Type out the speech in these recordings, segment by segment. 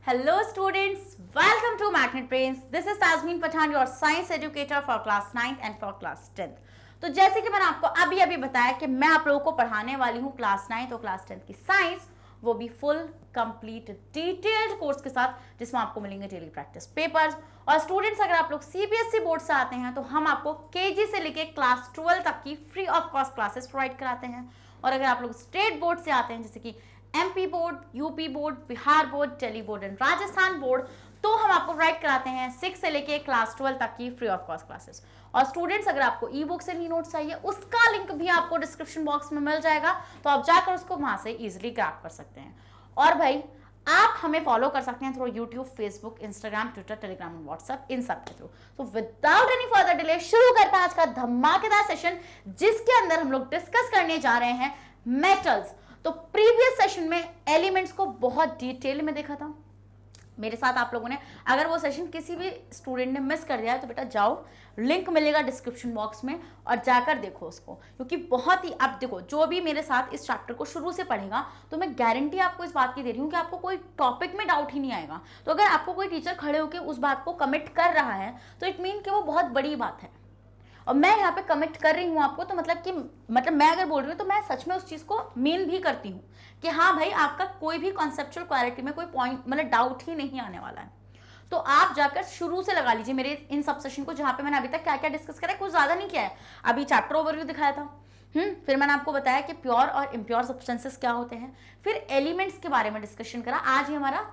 Hello students, welcome to Magnet Brains. This is Tasmin Pathan, your science educator for class 9th and for class 10th. तो जैसे कि मैंने आपको अभी बताया कि मैं आप लोगों को पढ़ाने वाली हूँ क्लास 9th और क्लास 10th की साइंस, वो भी फुल कंप्लीट डिटेल्ड कोर्स के साथ, जिसमें आपको मिलेंगे डेली प्रैक्टिस पेपर्स। और स्टूडेंट्स अगर आप लोग सीबीएसई बोर्ड से आते हैं तो हम आपको केजी से लेके क्लास 12 तक की free of cost classes provide कराते हैं। और अगर आप लोग स्टेट बोर्ड से आते हैं जैसे कि MP board, UP board, Bihar board, Delhi board and Rajasthan board, तो हम आपको प्रोवाइड कराते हैं 6 से लेके क्लास 12 तक की फ्री ऑफ कॉस्ट क्लासेस। और स्टूडेंट्स अगर आपको ई बुक से नहीं नोट्स चाहिए, उसका लिंक भी आपको डिस्क्रिप्शन बॉक्स में मिल जाएगा, तो आप जाकर उसको वहां से इजीली ग्रैब कर सकते हैं। और भाई आप हमें फॉलो कर सकते हैं through YouTube, Facebook, Instagram, Twitter, Telegram और व्हाट्सएप, इन सब के थ्रू। तो विदाउट एनी फर्दर डिले शुरू करते हैं आज का धमाकेदार सेशन, जिसके अंदर हम लोग डिस्कस करने जा रहे हैं मेटल्स। तो प्रीवियस सेशन में एलिमेंट्स को बहुत डिटेल में देखा था मेरे साथ आप लोगों ने। अगर वो सेशन किसी भी स्टूडेंट ने मिस कर दिया है तो बेटा जाओ, लिंक मिलेगा डिस्क्रिप्शन बॉक्स में और जाकर देखो उसको, क्योंकि बहुत ही, अब देखो जो भी मेरे साथ इस चैप्टर को शुरू से पढ़ेगा तो मैं गारंटी आपको इस बात की दे रही हूँ कि आपको कोई टॉपिक में डाउट ही नहीं आएगा। तो अगर आपको कोई टीचर खड़े होकर उस बात को कमिट कर रहा है तो इट मीन कि वो बहुत बड़ी बात है। और मैं यहाँ पे कमिट कर रही हूँ आपको, तो मतलब मैं अगर बोल रही हूँ तो मैं सच में उस चीज को मीन भी करती हूँ कि हाँ भाई, आपका कोई भी कॉन्सेप्चुअल क्लैरिटी में कोई पॉइंट मतलब डाउट ही नहीं आने वाला है। तो आप जाकर शुरू से लगा लीजिए मेरे इन सब सेशन को, जहां पे मैंने अभी तक क्या क्या डिस्कस करा है, कुछ ज्यादा नहीं किया है। अभी चैप्टर ओवरव्यू दिखाया था, फिर मैंने आपको बताया कि प्योर और इम्प्योर सब्सटेंसेस क्या होते हैं, फिर एलिमेंट्स के बारे में डिस्कशन करा। आज ही हमारा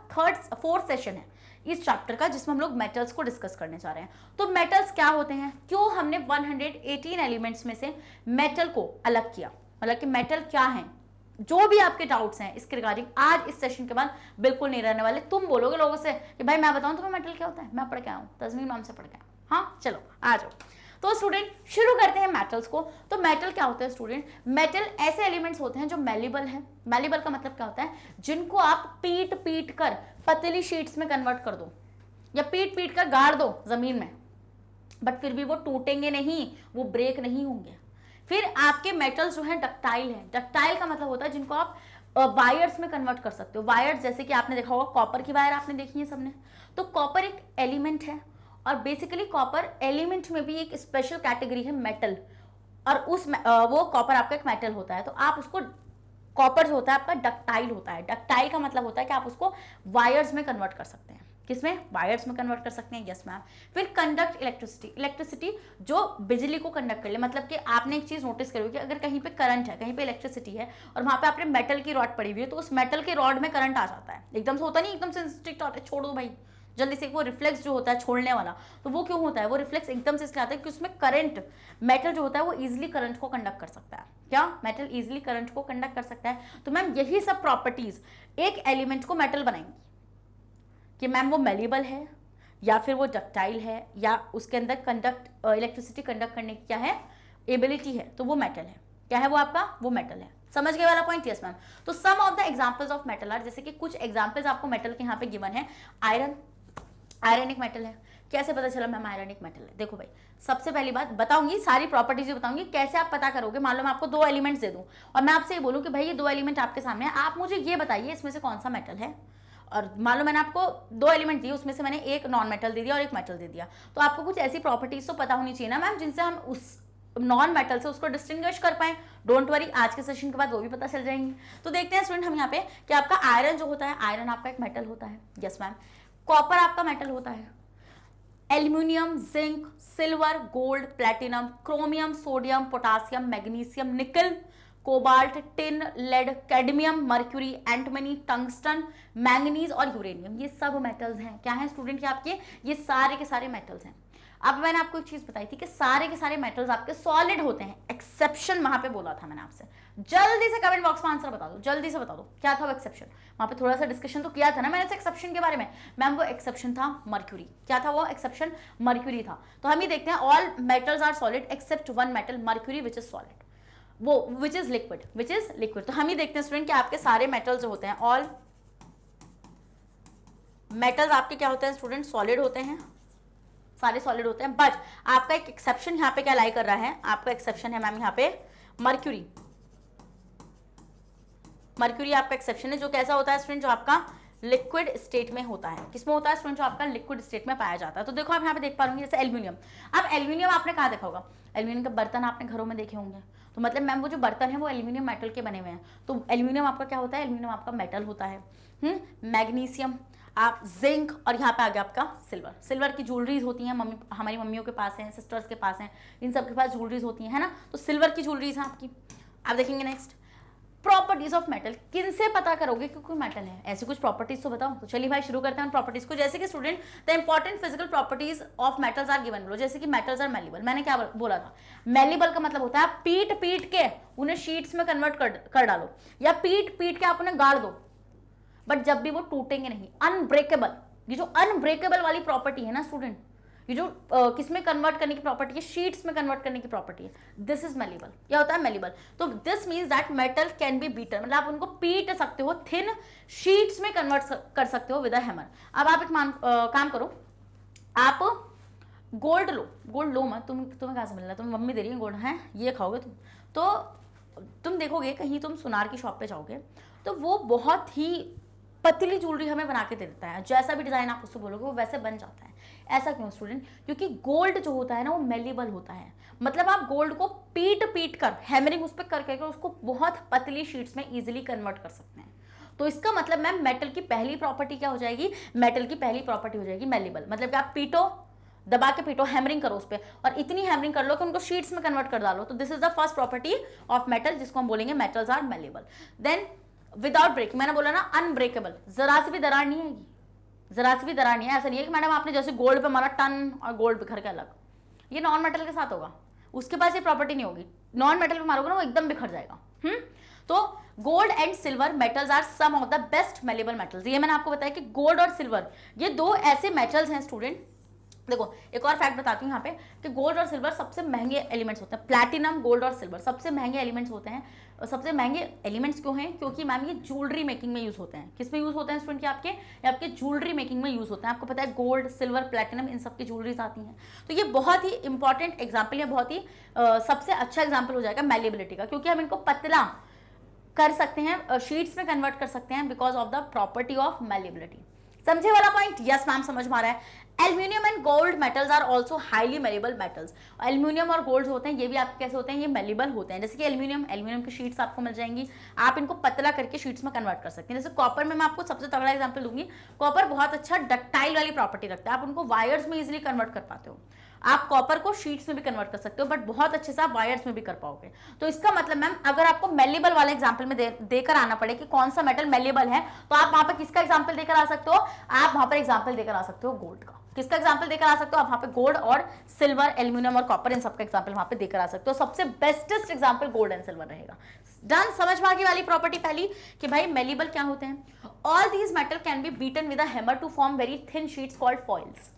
फोर्थ सेशन है इस चैप्टर का, जिसमें हम लोग मेटल्स को डिस्कस करने जा रहे हैं। तो मेटल्स क्या होते हैं, क्यों हमने 118 एलिमेंट्स में से मेटल को अलग किया, मतलब कि मेटल क्या है, जो भी आपके डाउट्स हैं इसके रिगार्डिंग आज इस सेशन के बाद बिल्कुल नहीं रहने वाले। तुम बोलोगे लोगों से कि भाई मैं बताऊं तुम्हें मेटल क्या होता है, मैं पढ़ के आया हूं, तस्मीन मैम से पढ़ के आया। हाँ चलो आ जाओ। तो स्टूडेंट शुरू करते हैं मेटल्स को। तो मेटल क्या होता है स्टूडेंट, मेटल ऐसे एलिमेंट्स होते हैं जो मेलेबल है। मेलेबल का मतलब क्या होता है, जिनको आप पीट कर पतली शीट्स में कन्वर्ट कर दो या पीट कर गाड़ दो जमीन में, बट फिर भी वो टूटेंगे नहीं, वो ब्रेक नहीं होंगे। फिर आपके मेटल्स जो है डक्टाइल है। डक्टाइल का मतलब होता है जिनको आप वायर्स में कन्वर्ट कर सकते हो। वायर्स जैसे कि आपने देखा होगा, कॉपर की वायर आपने देखी है सबने। तो कॉपर एक एलिमेंट है और बेसिकली कॉपर एलिमेंट में भी एक स्पेशल कैटेगरी है मेटल, और वो कॉपर आपका एक मेटल होता है। तो आप उसको, कॉपर जो होता है आपका डक्टाइल होता है। डक्टाइल का मतलब होता है कि आप उसको वायर्स में कन्वर्ट कर सकते हैं। किसमें, वायर्स में कन्वर्ट कर सकते हैं, यस मैम। फिर कंडक्ट इलेक्ट्रिसिटी। इलेक्ट्रिसिटी जो बिजली को कंडक्ट कर ले, मतलब कि आपने एक चीज नोटिस करी कि अगर कहीं पे करंट है, कहीं पे इलेक्ट्रिसिटी है और वहां पे आपने मेटल की रॉड पड़ी हुई है, तो उस मेटल के रॉड में करंट आ जाता है। एकदम से होता नहीं, एकदम से स्ट्रिक्ट होता है, छोड़ दो भाई जल्दी से, वो रिफ्लेक्स जो होता है छोड़ने वाला, तो वो क्यों होता है, वो रिफ्लेक्स एकदम से इसलिए आता है कि उसमें करंट, मेटल जो होता है वो इजिली करंट को कंडक्ट कर सकता है। क्या, मेटल इजिली करंट को कंडक्ट कर सकता है। तो मैम यही सब प्रॉपर्टीज एक एलिमेंट को मेटल बनाएंगी कि मैम वो मेलेबल है या फिर वो डक्टाइल है या उसके अंदर इलेक्ट्रिसिटी कंडक्ट करने की क्या है, एबिलिटी है, तो वो मेटल है। क्या है वो आपका, वो मेटल है। समझ गए वाला पॉइंट, यस मैम। तो some of the examples of metal are, जैसे कि कुछ एग्जांपल्स आपको मेटल के यहाँ पे गिवन है। आयरन, आयरन एक मेटल है। कैसे पता चला मैम आयरन एक मेटल है, देखो भाई सबसे पहली बात बताऊंगी, सारी प्रॉपर्टीज बताऊंगी, कैसे आप पता करोगे। मान लो मैं आपको 2 एलिमेंट्स दे दूं और मैं आपसे ये बोलूं कि भाई ये 2 एलिमेंट आपके सामने है, आप मुझे ये बताइए इसमें से कौन सा मेटल है। और मान लो मैंने आपको 2 एलिमेंट दिए, उसमें से मैंने एक नॉन मेटल दे दिया और एक मेटल दे दिया, तो आपको कुछ ऐसी प्रॉपर्टीज तो पता होनी चाहिए ना मैम, जिनसे हम उस नॉन मेटल से उसको डिस्टिंग्विश कर पाए। डोंट वरी, आज के सेशन के बाद वो भी पता चल जाएंगी। तो देखते हैं स्टूडेंट हम यहाँ पे कि आपका आयरन जो होता है, आयरन आपका एक मेटल होता है, यस मैम। कॉपर आपका मेटल होता है। Aluminium, zinc, silver, gold, platinum, chromium, sodium, potassium, magnesium, nickel, cobalt, tin, lead, cadmium, mercury, antimony, tungsten, manganese और यूरेनियम, ये सब मेटल्स हैं। क्या है स्टूडेंट के आपके, ये सारे के सारे मेटल्स हैं। अब मैंने आपको एक चीज बताई थी कि सारे के सारे मेटल्स आपके सॉलिड होते हैं, एक्सेप्शन वहां पे बोला था मैंने आपसे। जल्दी से कमेंट बॉक्स में आंसर बता दो, जल्दी से बता दो क्या था वो एक्सेप्शन। वहां पे थोड़ा सा डिस्कशन तो किया था ना मैंने एक्सेप्शन के बारे में मैम, वो एक्सेप्शन था मर्क्यूरी। क्या था वो एक्सेप्शन, मर्क्यूरी था। तो हम ये देखते हैं, all metals are solid except one metal mercury which is solid, वो विच इज लिक्विड। तो हम ही देखते हैं स्टूडेंट कि आपके सारे मेटल्स जो होते हैं, ऑल मेटल्स आपके क्या होते हैं स्टूडेंट, सॉलिड होते हैं, सारे सॉलिड होते हैं। बट आपका एक एक्सेप्शन यहाँ पे क्या लाई कर रहा है, आपका एक्सेप्शन है मैम यहाँ पे मर्क्यूरी। मर्क्यूरी आपका एक्सेप्शन है, जो कैसा होता है स्टूडेंट, जो आपका लिक्विड स्टेट में होता है। किसमें होता है स्टूडेंट? जो आपका लिक्विड स्टेट में पाया जाता है। तो देखो आप यहाँ पे देख पा रहे जैसे एल्यूमिनियम। अब एल्यूमिनियम आपने कहाँ देखा होगा? एल्यूमिनियम के बर्तन आपने घरों में देखे होंगे। तो मतलब मैम वो जो बर्तन है वो एल्यूमिनियम मेटल के बने हुए हैं। तो एल्यूमिनियम आपका क्या होता है? एल्यूमिनियम आपका मेटल होता है। मैग्नीशियम, आप जिंक, और यहाँ पे आ गया आपका सिल्वर। सिल्वर की ज्वेलरीज होती हैं, हमारी मम्मियों के पास हैं, सिस्टर्स के पास हैं, इन सब के पास ज्वेलरीज होती हैं, है ना। तो सिल्वर की ज्वेलरीज हैं आपकी। आप देखेंगे नेक्स्ट प्रॉपर्टीज ऑफ मेटल। किन से पता करोगे कि कोई मेटल है? ऐसी कुछ प्रॉपर्टीज तो बताओ। तो चलिए भाई शुरू करते हैं प्रॉपर्टीज को। जैसे कि student the important physical properties of metals are given below. जैसे कि मेटल्स आर मेलिबल। मैंने क्या बोला था? मेलिबल का मतलब होता है पीट पीट के उन्हें शीट्स में कन्वर्ट कर डालो, या पीट पीट के आप उन्हें गाड़ दो, बट जब भी वो टूटेंगे नहीं। अनब्रेकेबल, ये जो अनब्रेकेबल वाली प्रॉपर्टी है ना स्टूडेंट, ये जो किसमें कन्वर्ट करने की प्रॉपर्टी है? शीट्स में कन्वर्ट करने की प्रॉपर्टी है। This is malleable. क्या होता है? मेलिबल। तो this means that metal can be beaten, मतलब आप उनको पीट सकते हो, थिन शीट्स में कन्वर्ट कर सकते हो विद अ हैमर। अब आप एक काम करो, आप गोल्ड लो। गोल्ड लो मत, तुम्हें कहाँ से मिल रहा है? तुम्हें मम्मी दे रही है गोल्ड, है ये खाओगे तुम। तो तुम देखोगे कहीं तुम सुनार की शॉप पे जाओगे तो वो बहुत ही पतली ज्वेलरी हमें बना के दे देता है। जैसा भी डिजाइन आप उसको बोलोगे वो वैसे बन जाता है। ऐसा क्यों स्टूडेंट? क्योंकि गोल्ड जो होता है ना वो मेलिबल होता है। मतलब आप गोल्ड को पीट पीट कर, हैमरिंग उस पर करके उसको बहुत पतली शीट्स में इजीली कन्वर्ट कर सकते हैं। तो इसका मतलब मैम मेटल की पहली प्रॉपर्टी क्या हो जाएगी? मेटल की पहली प्रॉपर्टी हो जाएगी मेलिबल। मतलब कि आप पीटो, दबा के पीटो, हैमरिंग करो उस पर, और इतनी हैमरिंग कर लो कि उनको शीट्स में कन्वर्ट कर डालो। तो this is the first property of metal, जिसको हम बोलेंगे metals are malleable. Then without breaking, मैंने बोला ना अनब्रेकेबल, जरा सी भी दरार नहीं आएगी, जरा सी भी दरार नहीं है। ऐसा नहीं है कि मैडम आपने जैसे गोल्ड पे मारा टन और गोल्ड बिखर के अलग, ये नॉन मेटल के साथ होगा, उसके पास ये प्रॉपर्टी नहीं होगी। नॉन मेटल पे मारोगे ना वो एकदम बिखर जाएगा। तो gold and silver metals are some of the best malleable metals. ये मैंने आपको बताया कि गोल्ड और सिल्वर ये दो ऐसे मेटल्स हैं स्टूडेंट। देखो एक और फैक्ट बताती हूँ यहाँ पे कि गोल्ड और सिल्वर सबसे महंगे एलिमेंट्स होते हैं। प्लैटिनम, गोल्ड और सिल्वर सबसे महंगे एलिमेंट्स होते हैं। और सबसे महंगे एलिमेंट्स क्यों हैं? क्योंकि मैम ये ज्वेलरी मेकिंग में यूज होते हैं। किस में यूज होते हैं स्टूडेंट? आपके ज्वेलरी मेकिंग में यूज होते हैं। आपको पता है गोल्ड, सिल्वर, प्लैटिनम इन सब की ज्वेलरीज आती हैं। तो ये बहुत ही इंपॉर्टेंट एग्जाम्पल है, बहुत ही सबसे अच्छा एग्जाम्पल हो जाएगा मेलिबिलिटी का, क्योंकि हम इनको पतला कर सकते हैं, शीट्स में कन्वर्ट कर सकते हैं because of the property of malleability. समझे वाला पॉइंट? यस मैम समझ में आ रहा है। Aluminium and gold metals are also highly malleable metals. Aluminium और गोल्ड होते हैं ये भी आपके कैसे होते हैं? ये मेलिबल होते हैं। जैसे कि एल्यूमिनियम की शीट्स आपको मिल जाएंगी, आप इनको पतला करके शीट्स में कन्वर्ट कर सकते हैं। जैसे कॉपर में मैं आपको सबसे तगड़ा एग्जांपल दूंगी। कॉपर बहुत अच्छा डक्टाइल वाली प्रॉपर्टी रखता है, आप उनको वायर्स में इजिली कन्वर्ट कर पाते हो। आप कॉपर को शीट्स में भी कन्वर्ट कर सकते हो, बट बहुत अच्छे से आप वायर्स में भी कर पाओगे। तो इसका मतलब मैम अगर आपको मेलिबल वाले एग्जांपल में देकर आना पड़े कि कौन सा मेटल मेलिबल है, तो आप वहां पर किसका एग्जांपल देकर आ सकते हो? आप वहां पर एग्जांपल देकर आ सकते हो गोल्ड का। किसका एग्जांपल देकर आ सकते हो? आप वहां पे गोल्ड और सिल्वर, एल्यूमिनियम और कॉपर इन सबका एग्जांपल वहां पे देकर आ सकते हो। सबसे bestest example gold and silver रहेगा। डन? समझ में आ गई वाली प्रॉपर्टी पहली कि भाई मेलिबल क्या होते हैं। All these metal can be beaten with a hammer to form very thin sheets called foils.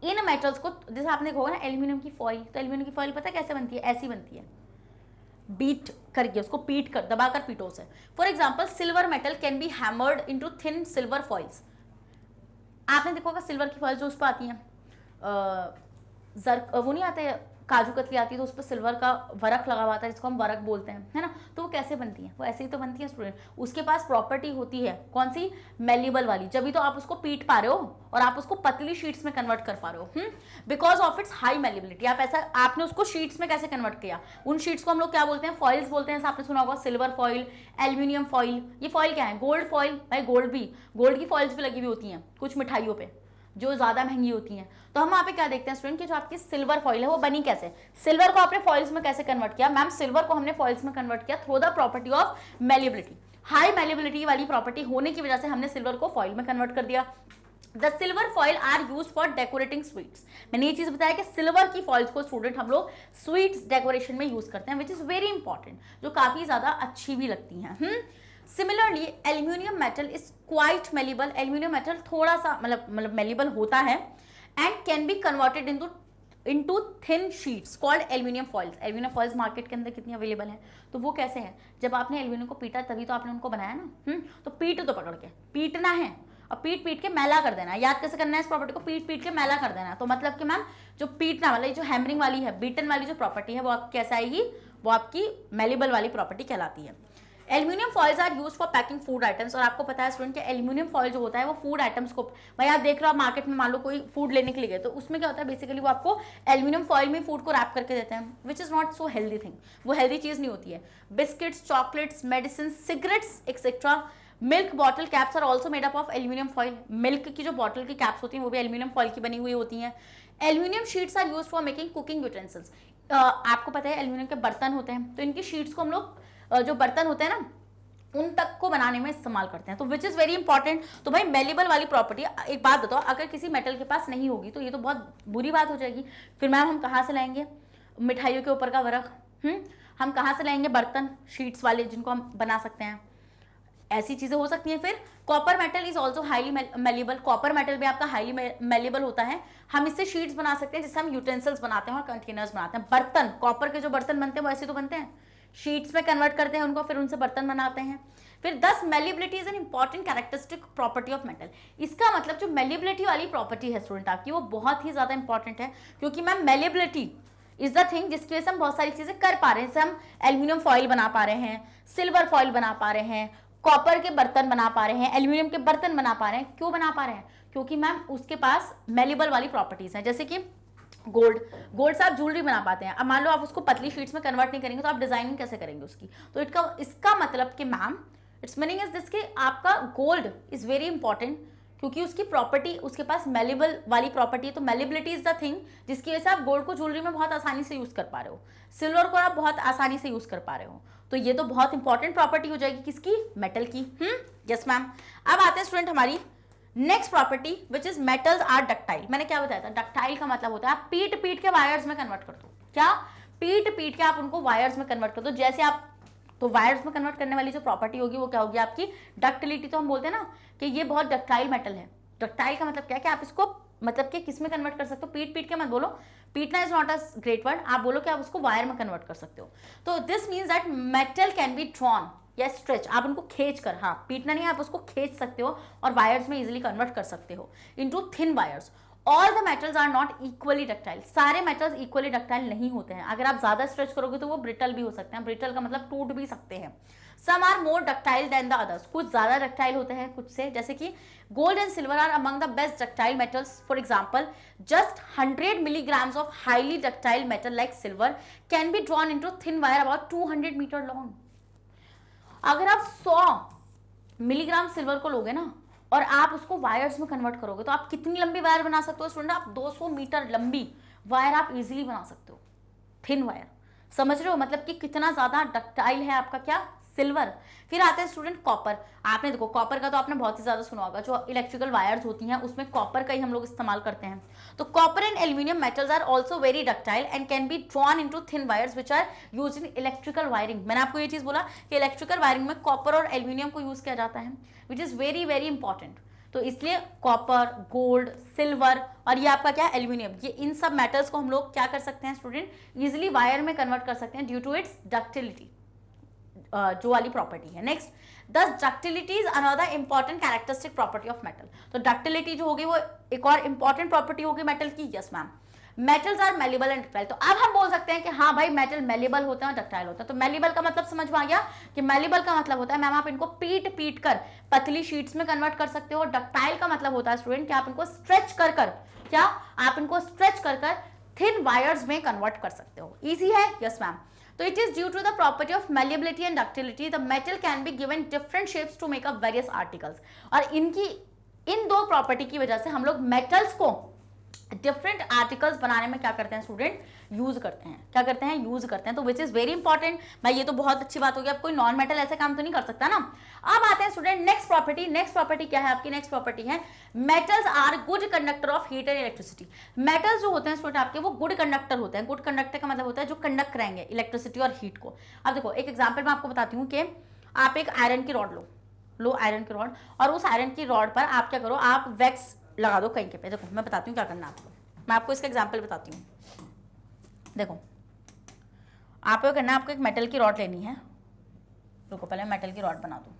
इन मेटल्स को, जैसे आपने देखा होगा ना एल्यूमिनियम की फॉइल, तो एल्यूमिनियम की फॉइल पता है कैसे बनती है? ऐसी बनती है, बीट करके, उसको पीट कर, दबाकर पीटो से। For example silver metal can B hammered into thin silver foils. आपने देखा होगा सिल्वर की फॉइल जो उस पर आती हैं, वो नहीं आते, काजू कतली आती है तो उस पर सिल्वर का वर्क लगा हुआ था जिसको हम वर्क बोलते हैं, है ना। तो वो कैसे बनती है? वो ऐसे ही तो बनती है स्टूडेंट। उसके पास प्रॉपर्टी होती है कौन सी? मेलिबल वाली। जब भी तो आप उसको पीट पा रहे हो और आप उसको पतली शीट्स में कन्वर्ट कर पा रहे हो, because of its high malleability. आप ऐसा, आपने उसको शीट्स में कैसे कन्वर्ट किया? उन शीट्स को हम लोग क्या बोलते हैं? फॉइल्स बोलते हैं। आपने सुना होगा सिल्वर फॉइल, एल्यूमिनियम फॉइल। ये फॉइल क्या है? Gold foil. भाई गोल्ड की फॉइल्स भी लगी हुई होती हैं कुछ मिठाइयों पे जो ज्यादा महंगी होती हैं। तो हम वहाँ पे क्या देखते हैं स्टूडेंट कि जो आपकी सिल्वर फॉइल है वो बनी कैसे? सिल्वर को आपने फॉइल्स में कैसे कन्वर्ट किया? मैम सिल्वर को हमने फॉइल्स में कन्वर्ट किया through the property of malleability. High malleability वाली प्रॉपर्टी होने की वजह से हमने सिल्वर को फॉइल में कन्वर्ट कर दिया। The silver foil are use for decorating sweets. मैंने ये चीज बताया कि सिल्वर की फॉइल्स को स्टूडेंट हम लोग स्वीट्स डेकोरेशन में यूज करते हैं, विच इज वेरी इंपॉर्टेंट, जो काफी ज्यादा अच्छी भी लगती हैं। Similarly aluminium metal is quite malleable. Aluminium metal थोड़ा सा मतलब मेलिबल होता है and can be converted into thin sheets called aluminium foils. Aluminium foils market के अंदर कितनी अवेलेबल है? तो वो कैसे है? जब आपने एल्यूमिनियम को पीटा तभी तो आपने उनको बनाया ना। तो पीट दो, पकड़ के पीटना है और पीट पीट के मैला कर देना है। याद कैसे करना है इस प्रॉपर्टी को? पीट पीट के मैला कर देना है। तो मतलब कि मैम जो पीटना वाला, जो हैमरिंग वाली है, बीटन वाली जो प्रॉपर्टी है वो आपकी कैसे आएगी? वो आपकी मेलिबल वाली प्रॉपर्टी कहलाती है। Aluminium foils are use for packing food items, और आपको पता है स्टूडेंट कि एल्यूमिनियम फॉइल जो होता है वो फूड आइटम्स को, भाई आप देख रहे हो आप मार्केट में मान लो कोई फूड लेने के लिए गए तो उसमें क्या होता है बेसिकली वो आपको एल्यूमिनियम फॉइल में फूड को रैप करके देते हैं, which is not so healthy thing, वो हेल्दी चीज नहीं होती है। Biscuits, chocolates, medicine, cigarettes etcetera, milk bottle caps are also made up of aluminium foil, milk की जो बॉटल की कैप्स होती हैं वो भी एल्यूमिनियम फॉइल की बनी हुई होती हैं। Aluminium sheets are use for making cooking utensils, आपको पता है एल्यूमिनियम के बर्तन होते हैं तो इनकी शीट्स को हम लोग जो बर्तन होते हैं ना उन तक को बनाने में इस्तेमाल करते हैं, तो विच इज वेरी इंपॉर्टेंट। तो भाई मेलेबल वाली प्रॉपर्टी, एक बात बताओ अगर किसी मेटल के पास नहीं होगी तो ये तो बहुत बुरी बात हो जाएगी, फिर मैम हम कहाँ से लाएंगे मिठाइयों के ऊपर का वर्क, हम कहाँ से लाएंगे बर्तन शीट्स वाले जिनको हम बना सकते हैं, ऐसी चीजें हो सकती हैं। फिर copper metal is also highly malleable, copper metal भी आपका हाईली मेलेबल होता है, हम इससे शीट्स बना सकते हैं जिससे हम यूटेंसिल्स बनाते हैं और कंटेनर्स बनाते हैं। बर्तन, कॉपर के जो बर्तन बनते हैं वो ऐसे तो बनते हैं, शीट्स में कन्वर्ट करते हैं उनको, फिर उनसे बर्तन बनाते हैं। फिर 10 malleability is an important characteristic property of metal, इसका मतलब जो मेलिबिलिटी वाली प्रॉपर्टी है स्टूडेंट आपकी वो बहुत ही ज्यादा इंपॉर्टेंट है, क्योंकि ma'am malleability is the thing जिसकी वजह से हम बहुत सारी चीजें कर पा रहे हैं, जैसे हम एल्यूमिनियम फॉइल बना पा रहे हैं, सिल्वर फॉइल बना पा रहे हैं, कॉपर के बर्तन बना पा रहे हैं, एल्यूमिनियम के बर्तन बना पा रहे हैं। क्यों बना पा रहे हैं? क्योंकि मैम उसके पास मेलेबल वाली प्रॉपर्टीज हैं, जैसे कि गोल्ड से आप ज्वेलरी बना पाते हैं। अब मान लो आप उसको पतली शीट्स में कन्वर्ट नहीं करेंगे तो आप डिजाइनिंग कैसे करेंगे उसकी, तो इसका मतलब कि ma'am it's meaning is this कि आपका गोल्ड इज वेरी इंपॉर्टेंट, क्योंकि उसकी प्रॉपर्टी उसके पास मेलेबल वाली प्रॉपर्टी है, तो मेलेबिलिटी इज द थिंग जिसकी वजह से आप गोल्ड को ज्वेलरी में बहुत आसानी से यूज कर पा रहे हो, सिल्वर को आप बहुत आसानी से यूज कर पा रहे हो, तो ये तो बहुत इंपॉर्टेंट प्रॉपर्टी हो जाएगी किसकी, मेटल की। Yes ma'am. अब आते हैं स्टूडेंट हमारी next property which is metals are ductile. मैंने क्या बताया था, डक्टाइल का मतलब होता है आप पीट पीट के वायर्स में कन्वर्ट कर दो, क्या पीट पीट के आप उनको वायर्स में कन्वर्ट कर दो, जैसे आप, तो वायर्स में कन्वर्ट करने वाली जो प्रॉपर्टी होगी वो क्या होगी आपकी डक्टिलिटी। तो हम बोलते हैं ना कि ये बहुत डक्टाइल मेटल है, डक्टाइल का मतलब क्या है कि आप इसको मतलब कि किस में कन्वर्ट कर सकते हो, पीट पीट के मत बोलो, पीटना is not a great word, आप बोलो कि आप उसको वायर में कन्वर्ट कर सकते हो। तो this means that metal can be drawn या स्ट्रेच, आप उनको खींच कर, हाँ पीटना नहीं, आप उसको खींच सकते हो और वायर्स में इजीली कन्वर्ट कर सकते हो into thin wires. All the metals are not equally ductile, सारे मेटल्स इक्वली डक्टाइल नहीं होते हैं, अगर आप ज्यादा स्ट्रेच करोगे तो वो ब्रिटल भी हो सकते हैं, ब्रिटल का मतलब टूट भी सकते हैं। Some are more ductile than the others, कुछ ज्यादा डक्टाइल होते हैं कुछ से, जैसे कि gold and silver are among the best ductile metals. For example just 100 milligrams of highly ductile metal like silver can be drawn into thin wire about 200 metre long. अगर आप 100 मिलीग्राम सिल्वर को लोगे ना और आप उसको वायर्स में convert करोगे तो आप कितनी लंबी वायर बना सकते हो स्टूडेंट, आप 200 मीटर लंबी वायर आप इजीली बना सकते हो, थिन वायर। समझ रहे हो मतलब कि कितना ज्यादा डक्टाइल है आपका क्या, सिल्वर। फिर आते हैं स्टूडेंट कॉपर। आपने देखो कॉपर का तो आपने बहुत ही ज्यादा सुना होगा, जो इलेक्ट्रिकल वायर्स होती हैं उसमें कॉपर का ही हम लोग इस्तेमाल करते हैं। तो copper and aluminium metals are also very ductile and can be drawn into thin wires which are used in electrical wiring. मैंने आपको ये चीज बोला कि इलेक्ट्रिकल वायरिंग में कॉपर और एल्यूमिनियम को यूज किया जाता है, which is very very important. तो इसलिए कॉपर, गोल्ड, सिल्वर और ये आपका क्या एल्यूमिनियम, ये इन सब मेटल्स को हम लोग क्या कर सकते हैं स्टूडेंट, इजिली वायर में कन्वर्ट कर सकते हैं ड्यू टू इट्स डक्टिलिटी जो वाली प्रॉपर्टी है। Next, this ductility is another important characteristic property of metal. तो डक्टिलिटी जो होगी वो एक और इंपॉर्टेंट प्रॉपर्टी होगी मेटल की। Yes ma'am. Metals are malleable and ductile. तो अब हम बोल सकते हैं कि हाँ भाई मेटल मेलेबल होते हैं और डक्टाइल होते हैं। तो मेलेबल का मतलब समझ में आ गया कि मेलेबल का मतलब होता है मैम आप इनको पीट पीट कर पतली शीट्स में कन्वर्ट कर सकते हो। डक्टाइल का मतलब होता है स्टूडेंट कि आप इनको स्ट्रेच कर कर क्या आप इनको स्ट्रेच कर कर थिन वायर्स में कन्वर्ट कर सकते हो। इजी है। Yes ma'am. तो it is due to the property of malleability and ductility the metal can be given different shapes to make up various articles। और इन दो प्रॉपर्टी की वजह से हम लोग मेटल्स को डिफरेंट आर्टिकल्स बनाने में क्या करते हैं स्टूडेंट, यूज करते हैं। क्या करते हैं, यूज करते हैं। तो विच इज वेरी इंपॉर्टेंट भाई, ये तो बहुत अच्छी बात होगी। अब कोई नॉन मेटल ऐसे काम तो नहीं कर सकता ना। अब आते हैं student next property. Next property क्या है आपकी, नेक्स्ट प्रॉपर्टी है metals are good conductor of heat and electricity. Metals जो होते हैं स्टूडेंट आपके वो गुड कंडक्टर होते हैं। गुड कंडक्टर का मतलब होता है जो कंडक्ट करेंगे इलेक्ट्रिसिटी और हीट को। अब देखो एक एग्जाम्पल मैं आपको बताती हूँ कि आप एक आयरन की रॉड लो आयरन की रॉड, और उस आयरन की रॉड पर आप क्या करो, आप वैक्स लगा दो कहीं के पे। देखो मैं बताती हूँ क्या करना है आपको, मैं आपको इसका एग्जांपल बताती हूँ। देखो आपको करना है, आपको एक मेटल की रॉड लेनी है। रुको पहले मेटल की रॉड बना दूँ।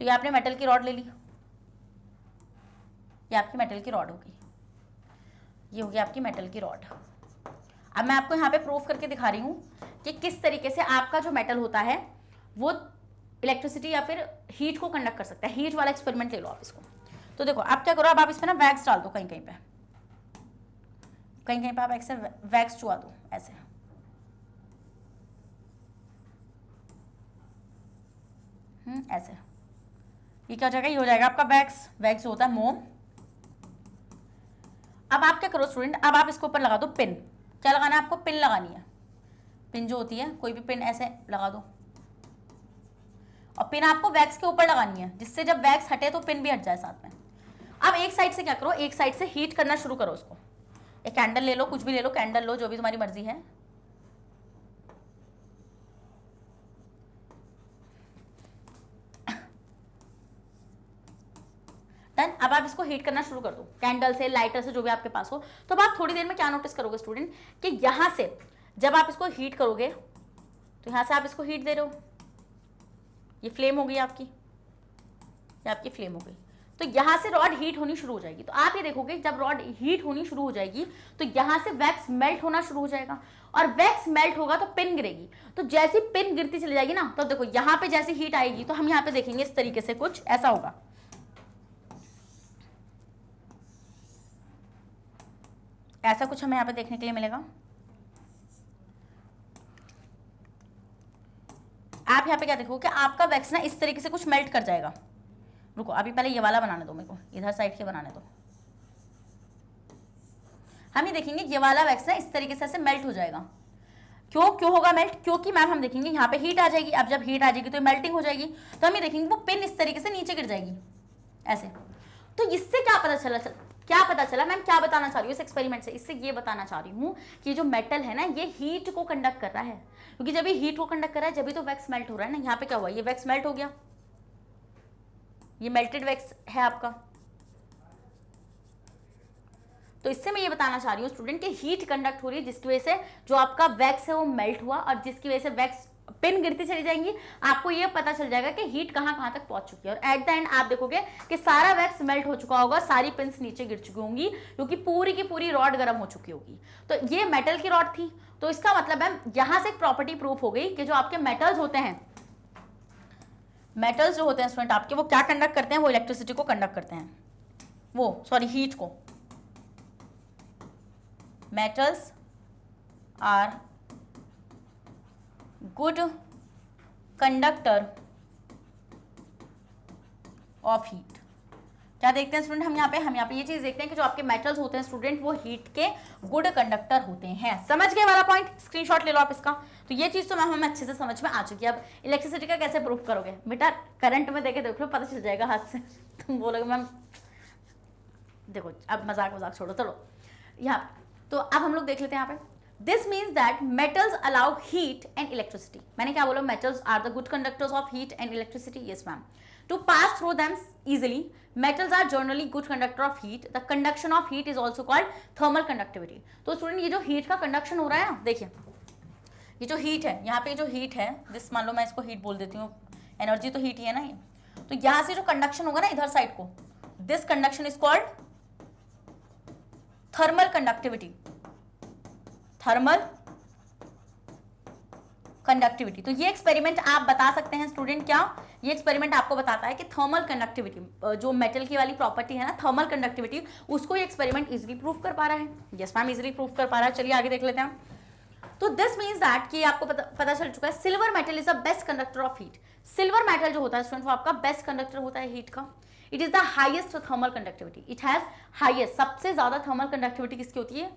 तो ये आपने मेटल की रॉड ले ली, ये आपकी मेटल की रॉड होगी, ये होगी आपकी मेटल की रॉड। अब मैं आपको यहाँ पे प्रूफ करके दिखा रही हूँ कि किस तरीके से आपका जो मेटल होता है वो इलेक्ट्रिसिटी या फिर हीट को कंडक्ट कर सकता है। हीट वाला एक्सपेरिमेंट ले लो आप इसको। तो देखो आप क्या करो, अब आप इसमें ना वैक्स डाल दो, कहीं कहीं पे आप ऐसे वैक्स चुआ दो ऐसे। ऐसे ये क्या हो जाएगा, ये हो जाएगा आपका वैक्स। वैक्स होता है मोम। अब आप क्या करो स्टूडेंट, अब आप इसके ऊपर लगा दो पिन। क्या लगाना है आपको, पिन लगानी है। पिन जो होती है, कोई भी पिन ऐसे लगा दो, और पिन आपको वैक्स के ऊपर लगानी है, जिससे जब वैक्स हटे तो पिन भी हट जाए साथ में। अब एक साइड से क्या करो, एक साइड से हीट करना शुरू करो उसको। एक कैंडल ले लो, कुछ भी ले लो, कैंडल लो, जो भी तुम्हारी मर्जी है। डन। अब आप इसको हीट करना शुरू कर दो, कैंडल से, लाइटर से, जो भी आपके पास हो। तो अब आप थोड़ी देर में क्या नोटिस करोगे स्टूडेंट, कि यहां से जब आप इसको हीट करोगे तो यहां से आप इसको हीट दे रहे हो, ये फ्लेम हो गई आपकी, ये आपकी फ्लेम हो गई। तो यहां से रॉड हीट होनी शुरू हो जाएगी। तो आप ये देखोगे जब रॉड हीट होनी शुरू हो जाएगी तो यहां से वैक्स मेल्ट होना शुरू हो जाएगा, और वैक्स मेल्ट होगा तो पिन गिरेगी। तो जैसी पिन गिरती चली जाएगी ना, तो देखो यहां पे जैसी हीट आएगी तो हम यहां पे देखेंगे इस तरीके से कुछ ऐसा होगा। ऐसा कुछ हमें यहां पे देखने के लिए मिलेगा। आप यहाँ पे क्या देखो कि आपका वैक्स ना इस तरीके से कुछ मेल्ट कर जाएगा। रुको अभी पहले ये वाला बनाने दो मेरे को, इधर साइड के बनाने दो। हम ये देखेंगे ये वाला वैक्स ना इस तरीके से ऐसे मेल्ट हो जाएगा। क्यों होगा मेल्ट, क्योंकि मैम हम देखेंगे यहाँ पे हीट आ जाएगी। अब जब हीट आ जाएगी तो मेल्टिंग हो जाएगी, तो हम ये देखेंगे वो पिन इस तरीके से नीचे गिर जाएगी ऐसे। तो इससे क्या पता चला मैम, क्या बताना चाह रही हूँ इस एक्सपेरिमेंट से, इससे ये बताना चाह रही हूँ कि जो मेटल है ना ये हीट को कंडक्ट कर रहा है, क्योंकि जब ये हीट को कंडक्ट कर रहा है जब भी तो वैक्स मेल्ट हो रहा है ना। यहाँ पे क्या हुआ, ये वैक्स मेल्ट हो गया, ये मेल्टेड वैक्स है आपका। तो इससे मैं ये बताना चाह रही हूँ स्टूडेंट कि हीट कंडक्ट हो रही है, जिसकी वजह से जो आपका वैक्स है वो मेल्ट हुआ, और जिसकी वजह से वैक्स पिन गिरती चली जाएंगी। आपको ये पता चल जाएगा कि हीट कहाँ कहाँ तक पहुंच चुकी है, और एट द एंड आप देखोगे कि सारा वैक्स मेल्ट हो चुका होगा, सारी पिन्स नीचे गिर चुकी होंगी, क्योंकि पूरी की पूरी रॉड गर्म हो चुकी होगी। तो ये मेटल की रॉड थी। तो इसका मतलब है यहां से एक प्रॉपर्टी प्रूफ हो गई कि जो आपके मेटल्स होते हैं, मेटल्स जो होते हैं स्टूडेंट आपके, वो क्या कंडक्ट करते हैं, वो इलेक्ट्रिसिटी को कंडक्ट करते हैं, हीट को। Metals are good conductor of heat. क्या देखते हैं स्टूडेंट हम यहाँ पे ये चीज देखते हैं कि जो आपके मेटल्स होते हैं स्टूडेंट वो हीट के गुड कंडक्टर होते हैं। समझ गए वाला पॉइंट, स्क्रीनशॉट ले लो आप इसका। तो ये चीज तो मैम हमें अच्छे से समझ में आ चुकी है। अब इलेक्ट्रिसिटी का कैसे प्रूफ करोगे बेटा, करंट में देख लो पता चल जाएगा हाथ से। तुम बोलोगे मैम देखो, अब मजाक छोड़ो, चलो यहाँ। तो अब हम लोग देख लेते हैं यहाँ पे, this means that metals allow heat and electricity. मैंने क्या बोला, metals are the good conductors of heat and electricity. Yes ma'am. To pass through them easily, metals are generally good conductor of heat. The conduction of heat is also called thermal conductivity. तो student ये जो heat का conduction हो रहा है ना, देखिए ये जो हीट है, यहाँ पे जो हीट है, दिस मान लो मैं इसको हीट बोल देती हूँ, एनर्जी तो हीट ही है ना ये। तो यहाँ से जो कंडक्शन होगा ना इधर साइड को, this conduction is called thermal conductivity. Thermal conductivity. तो ये एक्सपेरिमेंट आप बता सकते हैं स्टूडेंट, क्या ये एक्सपेरिमेंट आपको बताता है कि थर्मल कंडक्टिविटी, जो मेटल की वाली प्रॉपर्टी है ना थर्मल कंडक्टिविटी, उसको ये एक्सपेरिमेंट इजीली प्रूव कर पा रहा है। यस मैम, इजीली प्रूव कर पा रहा है। चलिए आगे देख लेते हैं। तो दिस मीन्स दैट कि आपको पता चल चुका है silver metal is the best conductor of heat. Silver metal जो होता है स्टूडेंट वो आपका बेस्ट कंडक्टर होता है हीट का। It is the highest thermal conductivity. It has highest, सबसे ज्यादा थर्मल कंडक्टिविटी किसकी होती है,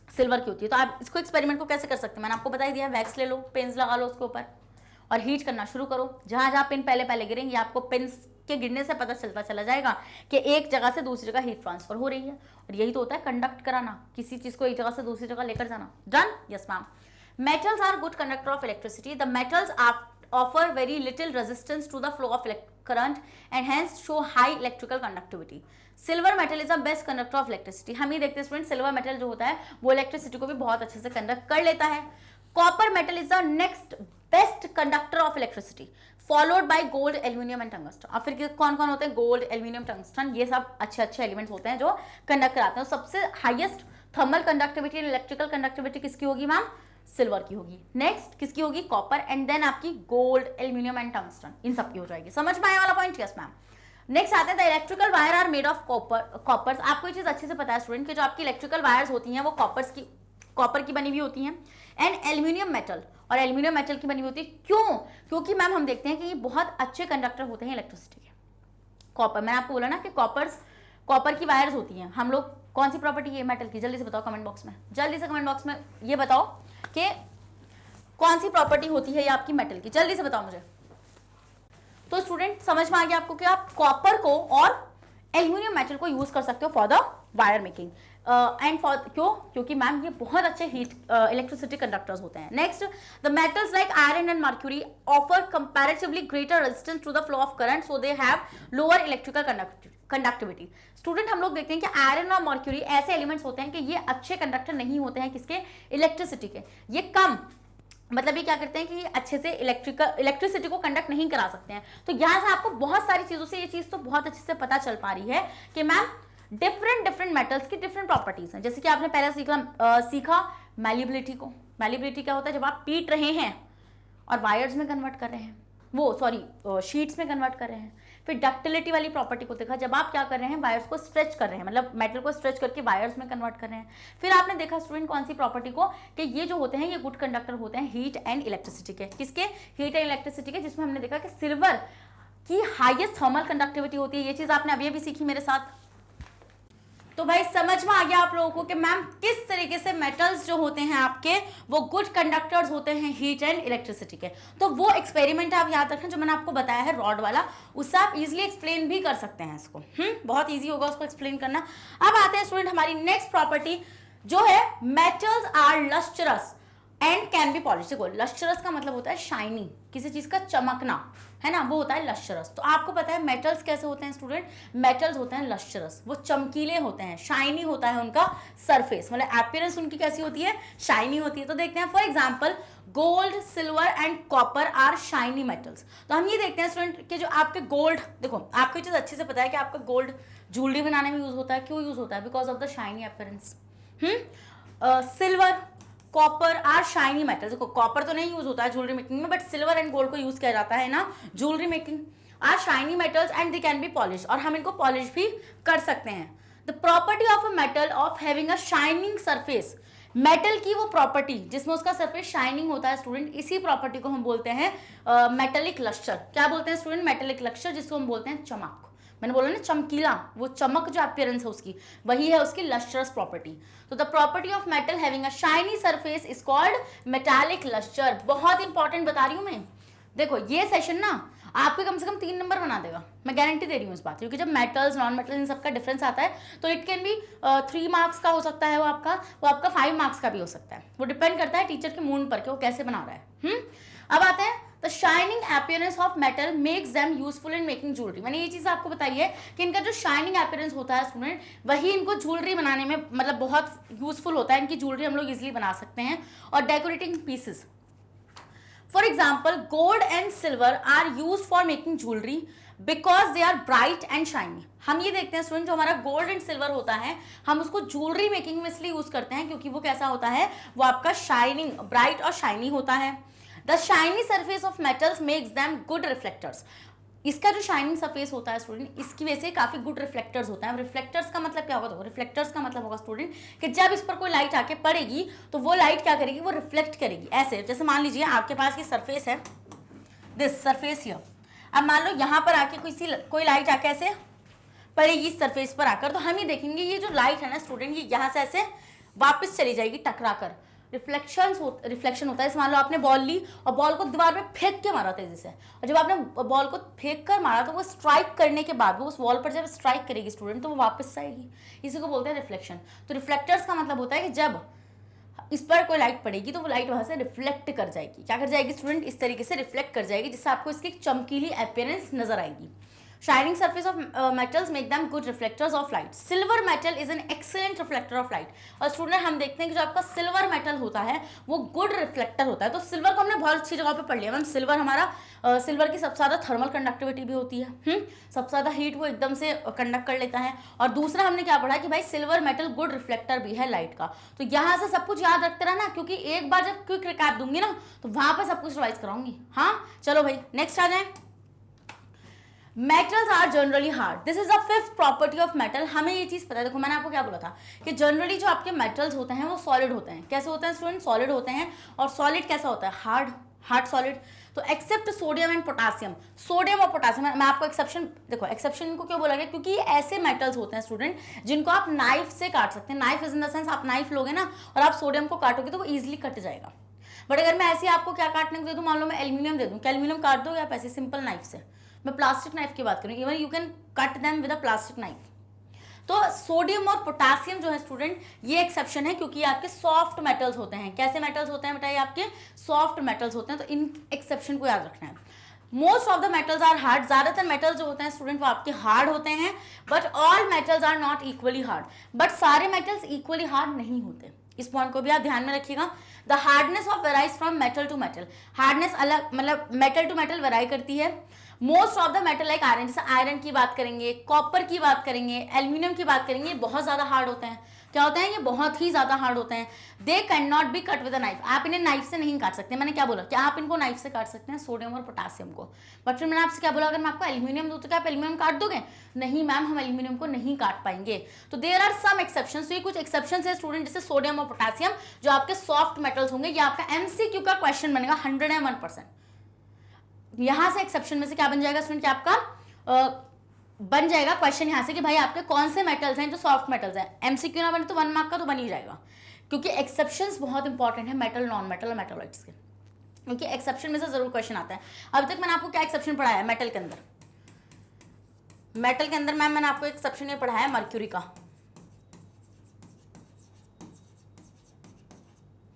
सिल्वर की होती है। तो आप इसको एक्सपेरिमेंट को कैसे कर सकते हैं, मैंने आपको बता ही दिया। वैक्स ले लो, पेन्स लगा लो उसके ऊपर और हीट करना शुरू करो। जहां जहां पिन पहले गिरेंगे आपको पिन्स के गिरने से पता चला जाएगा कि एक जगह से दूसरी जगह हीट ट्रांसफर हो रही है। और यही तो होता है कंडक्ट कराना, किसी चीज को एक जगह से दूसरी जगह लेकर जाना। Done. Yes ma'am. Metals are good conductor of electricity. The metals offer very little resistance to the flow of current and hence show high electrical conductivity. Silver metal is the best conductor of electricity. हम ही देखते हैं student silver metal जो होता है वो electricity को भी बहुत अच्छे से कंडक्ट कर लेता है। Copper metal is the next best conductor of electricity followed by gold, aluminium and tungsten. और फिर कौन होते हैं, गोल्ड, एल्यूमिनियम, टंगस्टन, ये सब अच्छे एलिमेंट्स होते हैं जो कंडक्ट कराते हैं। सबसे highest thermal conductivity and electrical conductivity किसकी होगी मैम? सिल्वर की होगी। नेक्स्ट किसकी होगी? कॉपर, एंड देन आपकी गोल्ड, एल्यूमिनियम एंड टंगस्टन, इन सब की हो जाएगी। समझ में आया वाला पॉइंट? Yes ma'am. नेक्स्ट आते हैं the electrical wire are made of coppers. आपको ये चीज अच्छे से पता है स्टूडेंट कि जो आपकी इलेक्ट्रिकल वायर्स होती हैं वो कॉपर की बनी हुई होती हैं, एंड एल्यूमिनियम मेटल, और एल्यूमिनियम मेटल की बनी हुई होती है। क्यों? क्योंकि मैम हम देखते हैं कि ये बहुत अच्छे कंडक्टर होते हैं इलेक्ट्रिसिटी के। कॉपर, मैंने आपको बोला ना कि कॉपर की वायर्स होती हैं। हम लोग कौन सी प्रॉपर्टी है मेटल की? जल्दी से बताओ कमेंट बॉक्स में, जल्दी से कमेंट बॉक्स में ये बताओ कि कौन सी प्रॉपर्टी होती है ये आपकी मेटल की, जल्दी से बताओ मुझे। तो स्टूडेंट समझ में आ गया आपको कि आप कॉपर को और एल्यूमिनियम मेटल को यूज कर सकते हो for the wire making and for, क्योंकि मैम ये बहुत अच्छे हीट इलेक्ट्रिसिटी कंडक्टर्स होते हैं। Next, the metals like iron and mercury offer comparatively greater resistance to the flow of current, so they have lower electrical conductivity. Student हम लोग देखते हैं कि आयरन और मर्क्यूरी ऐसे एलिमेंट्स होते हैं कि ये अच्छे कंडक्टर नहीं होते हैं किसके? इलेक्ट्रिसिटी के। ये कम, मतलब ये क्या करते हैं कि ये अच्छे से इलेक्ट्रिसिटी को कंडक्ट नहीं करा सकते हैं। तो यहाँ से आपको बहुत सारी चीजों से ये चीज तो बहुत अच्छे से पता चल पा रही है कि मैम डिफरेंट मेटल्स की डिफरेंट प्रॉपर्टीज हैं। जैसे कि आपने पहले सीखा मैलिबिलिटी को। मैलिबिलिटी क्या होता है? जब आप पीट रहे हैं और वायर्स में कन्वर्ट कर रहे हैं, शीट्स में कन्वर्ट कर रहे हैं। फिर डक्टिलिटी वाली प्रॉपर्टी को देखा, जब आप क्या कर रहे हैं? वायर्स को स्ट्रेच कर रहे हैं, मतलब मेटल को स्ट्रेच करके वायर्स में कन्वर्ट कर रहे हैं। फिर आपने देखा स्टूडेंट कौन सी प्रॉपर्टी को, कि ये जो होते हैं ये गुड कंडक्टर होते हैं हीट एंड इलेक्ट्रिसिटी के। किसके? हीट एंड इलेक्ट्रिसिटी के, जिसमें हमने देखा कि सिल्वर की हाईएस्ट थर्मल कंडक्टिविटी होती है। ये चीज आपने अभी सीखी मेरे साथ। तो भाई समझ में आ गया आप लोगों को कि मैम किस तरीके से मेटल्स जो होते हैं आपके वो गुड कंडक्टर्स होते हैं हीट एंड इलेक्ट्रिसिटी के। तो वो एक्सपेरिमेंट आप याद रखें जो मैंने आपको बताया है रॉड वाला, उससे आप इजीली एक्सप्लेन भी कर सकते हैं इसको। बहुत इजी होगा उसको एक्सप्लेन करना। अब आते हैं स्टूडेंट हमारी नेक्स्ट प्रॉपर्टी जो है metals are lustrous and can be polish. देखो लस्ट्रस का मतलब होता है शाइनिंग, किसी चीज का चमकना, है ना, वो होता है लस्ट्रस। तो आपको पता है मेटल्स कैसे होते हैं स्टूडेंट? मेटल्स होते हैं लस्ट्रस, वो चमकीले होते हैं, शाइनी होता है उनका सरफेस, मतलब अपीयरेंस उनकी कैसी होती है? शाइनी होती है। तो देखते हैं for example gold, silver and copper are shiny metals. तो हम ये देखते हैं स्टूडेंट कि जो आपके गोल्ड, देखो आपको ये चीज अच्छे से पता है कि आपका गोल्ड ज्वेलरी बनाने में यूज होता है। क्यों यूज होता है? Because of the shiny appearance. Silver, copper are shiny metal. देखो कॉपर तो नहीं यूज होता है ज्वेलरी मेकिंग में, बट सिल्वर एंड गोल्ड को यूज किया जाता है ना jewellery making. Are shiny metals and they can be polish, और हम इनको पॉलिश भी कर सकते हैं। The property of a metal of having a shining surface, metal की वो प्रॉपर्टी जिसमें उसका सरफेस शाइनिंग होता है स्टूडेंट, इसी प्रॉपर्टी को हम बोलते हैं मेटेलिक लस्टर। क्या बोलते हैं स्टूडेंट? मेटेलिक लस्टर, जिसको हम बोलते हैं चमक। मैंने बोला ना चमकीला, वो चमक जो अपीयरेंस है उसकी, वही है उसकी लस्ट्रस प्रॉपर्टी। तो the property of metal having a shiny surface is called metallic lustre. बहुत इंपॉर्टेंट बता रही हूं मैं। देखो ये सेशन ना आपके कम से कम 3 नंबर बना देगा, मैं गारंटी दे रही हूँ इस बात, क्योंकि जब मेटल्स नॉन मेटल इन सबका डिफरेंस आता है तो इट कैन बी 3 मार्क्स का हो सकता है, वो आपका 5 मार्क्स का भी हो सकता है। वो डिपेंड करता है टीचर के मूड पर कि वो कैसे बना रहा है। अब आते हैं the shining appearance of metal makes them useful in making jewellery. मैंने ये चीज आपको बताई है कि इनका जो शाइनिंग अपीयरेंस होता है स्टूडेंट, वही इनको ज्वेलरी बनाने में मतलब बहुत यूजफुल होता है। इनकी ज्वेलरी हम लोग इजिली बना सकते हैं। और decorating pieces, for example gold and silver are use for making jewellery because they are bright and shiny. हम ये देखते हैं स्टूडेंट जो हमारा गोल्ड एंड सिल्वर होता है हम उसको ज्वेलरी मेकिंग में इसलिए यूज करते हैं क्योंकि वो कैसा होता है, वो आपका शाइनिंग, ब्राइट और शाइनी होता है। The shiny surface of metals makes them good reflectors. इसका जो शाइनिंग सरफेस होता है स्टूडेंट, इसकी वजह से काफी गुड रिफ्लेक्टर्स होता है। रिफ्लेक्टर्स का मतलब क्या होगा? तो रिफ्लेक्टर्स का मतलब होगा स्टूडेंट कि जब इस पर कोई लाइट आके पड़ेगी तो वो लाइट क्या करेगी? वो रिफ्लेक्ट करेगी। ऐसे जैसे मान लीजिए आपके पास ये सरफेस है, दिस सरफेस हियर। अब मान लो यहाँ पर आके कोई लाइट आके ऐसे पड़ेगी इस सरफेस पर आकर, तो हम ये देखेंगे ये जो लाइट है ना स्टूडेंट, ये यहाँ से ऐसे वापस चली जाएगी टकरा कर। रिफ्लेक्शन होता है। मान लो आपने बॉल ली और बॉल को दीवार पे फेंक के मारा तेजी से, और जब आपने बॉल को फेंक कर मारा तो वो स्ट्राइक करने के बाद वो उस वॉल पर जब स्ट्राइक करेगी स्टूडेंट तो वो वापस आएगी। इसी को बोलते हैं रिफ्लेक्शन। तो रिफ्लेक्टर्स का मतलब होता है कि जब इस पर कोई लाइट पड़ेगी तो वो लाइट वहां से रिफ्लेक्ट कर जाएगी। क्या कर जाएगी स्टूडेंट? इस तरीके से रिफ्लेक्ट कर जाएगी, जिससे आपको इसकी चमकीली अपीयरेंस नजर आएगी। Shining surface of metals make them good reflectors of light. Silver metal is an excellent reflector of light. और स्टूडेंट हम देखते हैं कि जो आपका सिल्वर मेटल होता है वो गुड रिफ्लेक्टर होता है। तो सिल्वर को हमने बहुत अच्छी जगह पे पढ़ लिया मैम। सिल्वर हमारा सिल्वर की सबसे ज़्यादा थर्मल कंडक्टिविटी भी होती है, सबसे ज़्यादा हीट वो एकदम से कंडक्ट कर लेता है। और दूसरा हमने क्या पढ़ा कि भाई सिल्वर मेटल गुड रिफ्लेक्टर भी है लाइट का। तो यहाँ से सब कुछ याद रखते रहना, क्योंकि एक बार जब क्विक रिकैप दूंगी ना तो वहाँ पर सब कुछ रिवाइज कराऊंगी। हाँ चलो भाई नेक्स्ट आ जाए। Metals are generally hard, this is the fifth property of metal. हमें ये चीज पता है, देखो मैंने आपको क्या बोला था कि जनरली जो आपके मेटल्स होते हैं वो सॉलिड होते हैं। कैसे होते हैं स्टूडेंट? सॉलिड होते हैं। और सॉलिड कैसा होता है? Hard solid. तो except sodium and potassium, sodium और पोटासियम मैं आपको एक्सेप्शन, देखो एक्सेप्शन को क्यों बोला गया, क्योंकि ये ऐसे मेटल्स होते हैं स्टूडेंट जिनको आप नाइफ से काट सकते हैं। Knife is in the sense आप नाइफ लोगे ना और आप सोडियम को काटोगे तो वो इजिली कट जाएगा। बट अगर मैं ऐसे आपको क्या काटने को दे दूं, मान लो मैं एल्यूमिनियम दे दूं, क्या एल्यूमिनियम काट दोगे आप ऐसे सिंपल नाइफ से? मैं प्लास्टिक नाइफ की बात करूँ, even you can cut them with a plastic knife. तो सोडियम और पोटासियम जो है स्टूडेंट ये एक्सेप्शन है, क्योंकि ये आपके सॉफ्ट मेटल्स होते हैं। कैसे मेटल्स होते हैं बेटा? ये आपके सॉफ्ट मेटल्स होते हैं। तो इन एक्सेप्शन को याद रखना है। Most of the metals are hard, ज्यादातर मेटल्स जो होते हैं स्टूडेंट वो आपके हार्ड होते हैं। But all metals are not equally hard, but सारे मेटल्स इक्वली हार्ड नहीं होते। इस पॉइंट को भी आप ध्यान में रखिएगा। The hardness of varies from metal to metal, hardness अलग मतलब मेटल टू मेटल वेराई करती है। Most of the metal like iron, जैसे आयरन की बात करेंगे, कॉपर की बात करेंगे, एल्यूमिनियम की बात करेंगे, बहुत ज्यादा हार्ड होते हैं। क्या होते हैं? ये बहुत ही ज्यादा हार्ड होते हैं। They can not be cut with a knife, आप इन्हें नाइफ से नहीं काट सकते। मैंने क्या बोला कि आप इनको नाइफ से काट सकते हैं, सोडियम और पोटासियम को। बट फिर मैंने आपसे क्या बोला, अगर मैं आपको एल्यूमिनियम दूं तो क्या आप एल्यूमिनियम काट दोगे? नहीं मैम, हम एल्यूमिनियम को नहीं काट पाएंगे। तो देयर आर सम एक्सेप्शंस। तो ये कुछ एक्सेप्शंस है स्टूडेंट, जैसे सोडियम और पोटासियम जो आपके सॉफ्ट मेटल्स होंगे। ये आपका एमसीक्यू का क्वेश्चन बनेगा 101%। यहां से एक्सेप्शन में से क्या बन जाएगा स्टूडेंट? क्या आपका बन जाएगा क्वेश्चन यहां से कि भाई आपके कौन से मेटल्स हैं जो सॉफ्ट मेटल्स हैं। एमसीक्यू ना बने तो 1 मार्क का तो बन ही जाएगा, क्योंकि एक्सेप्शंस बहुत इंपॉर्टेंट है मेटल, नॉन मेटल और मेटोलाइट्स के, क्योंकि एक्सेप्शन में से जरूर क्वेश्चन आता है। अभी तक मैंने आपको क्या एक्सेप्शन पढ़ाया है मेटल के अंदर? मेटल के अंदर मैम मैंने आपको एक्सेप्शन ये पढ़ाया है मर्क्यूरी का।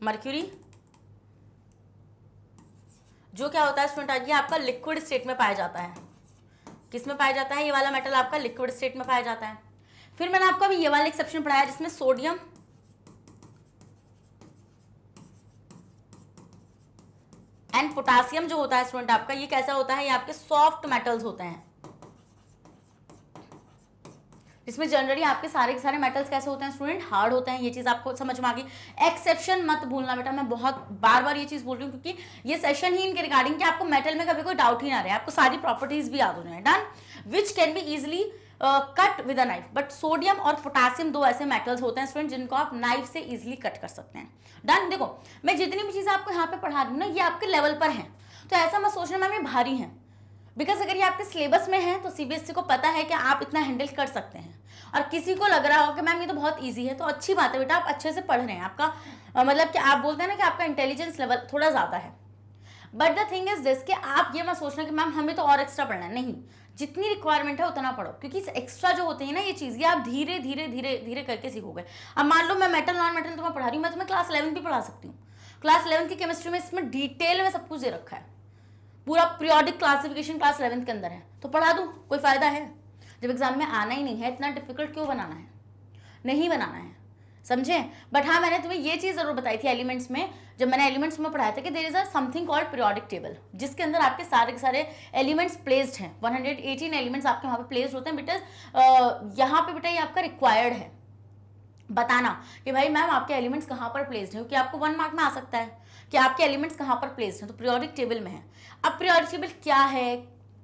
मर्क्यूरी जो क्या होता है स्टूडेंट, आगे आपका लिक्विड स्टेट में पाया जाता है। किस में पाया जाता है? ये वाला मेटल आपका लिक्विड स्टेट में पाया जाता है। फिर मैंने आपको अभी ये वाला एक्सेप्शन पढ़ाया जिसमें सोडियम एंड पोटासियम जो होता है स्टूडेंट आपका, ये कैसा होता है? ये आपके सॉफ्ट मेटल्स होते हैं, इसमें जनरली आपके सारे के सारे मेटल्स कैसे होते हैं स्टूडेंट? हार्ड होते हैं। ये चीज आपको समझ में आ गई। एक्सेप्शन मत भूलना बेटा, मैं बहुत बार बार ये चीज बोल रही हूँ क्योंकि ये सेशन ही इनके रिगार्डिंग कि आपको मेटल में कभी कोई डाउट ही ना रहे, आपको सारी प्रॉपर्टीज भी याद हो जाए। Done. Which can be easily cut with a knife, but sodium और पोटासियम दो ऐसे मेटल्स होते हैं स्टूडेंट जिनको आप नाइफ से इजिली कट कर सकते हैं। डन। देखो मैं जितनी भी चीजें आपको यहाँ पे पढ़ा रही हूँ ना, ये आपके लेवल पर है, तो ऐसा मत सोचना मैम ये भारी है। बिकॉज अगर ये आपके सिलेबस में है तो सीबीएसई को पता है कि आप इतना हैंडल कर सकते हैं। और किसी को लग रहा हो कि मैम ये तो बहुत इजी है, तो अच्छी बात है बेटा, आप अच्छे से पढ़ रहे हैं। आपका मतलब कि आप बोलते हैं ना कि आपका इंटेलिजेंस लेवल थोड़ा ज़्यादा है। But the thing is this कि आप ये मत सोचना कि मैम हमें तो और एक्स्ट्रा पढ़ना है। नहीं, जितनी रिक्वायरमेंट है उतना पढ़ो, क्योंकि एक्स्ट्रा जो होते हैं ना ये चीज़, ये आप धीरे धीरे धीरे धीरे करके सीखोगे। अब मान लो मैं मेटल नॉन मेटल तुम्हें पढ़ा रही हूँ, मैं तुम्हें क्लास 11 भी पढ़ा सकती हूँ। क्लास 11 की केमिस्ट्री में इसमें डिटेल में सब कुछ दे रखा है, पूरा पीरियोडिक क्लासिफिकेशन क्लास 11 के अंदर है, तो पढ़ा दूँ, कोई फायदा है? जब एग्जाम में आना ही नहीं है, इतना डिफिकल्ट क्यों बनाना है? नहीं बनाना है, समझे? बट हाँ, मैंने तुम्हें ये चीज़ जरूर बताई थी एलिमेंट्स में, जब मैंने एलिमेंट्स में पढ़ाया था कि there is a something called periodic table, जिसके अंदर आपके सारे के सारे एलिमेंट्स प्लेस्ड हैं। 118 एलिमेंट्स आपके वहाँ पे प्लेस्ड होते हैं। बिकॉज यहाँ पे बेटा ये आपका रिक्वायर्ड है बताना कि भाई मैम आपके एलिमेंट्स कहाँ पर प्लेस्ड है, क्योंकि आपको 1 मार्क में आ सकता है कि आपके एलिमेंट्स कहाँ पर प्लेस्ड हैं, तो पीरियोडिक टेबल में है। अब पीरियोडिक टेबल क्या है,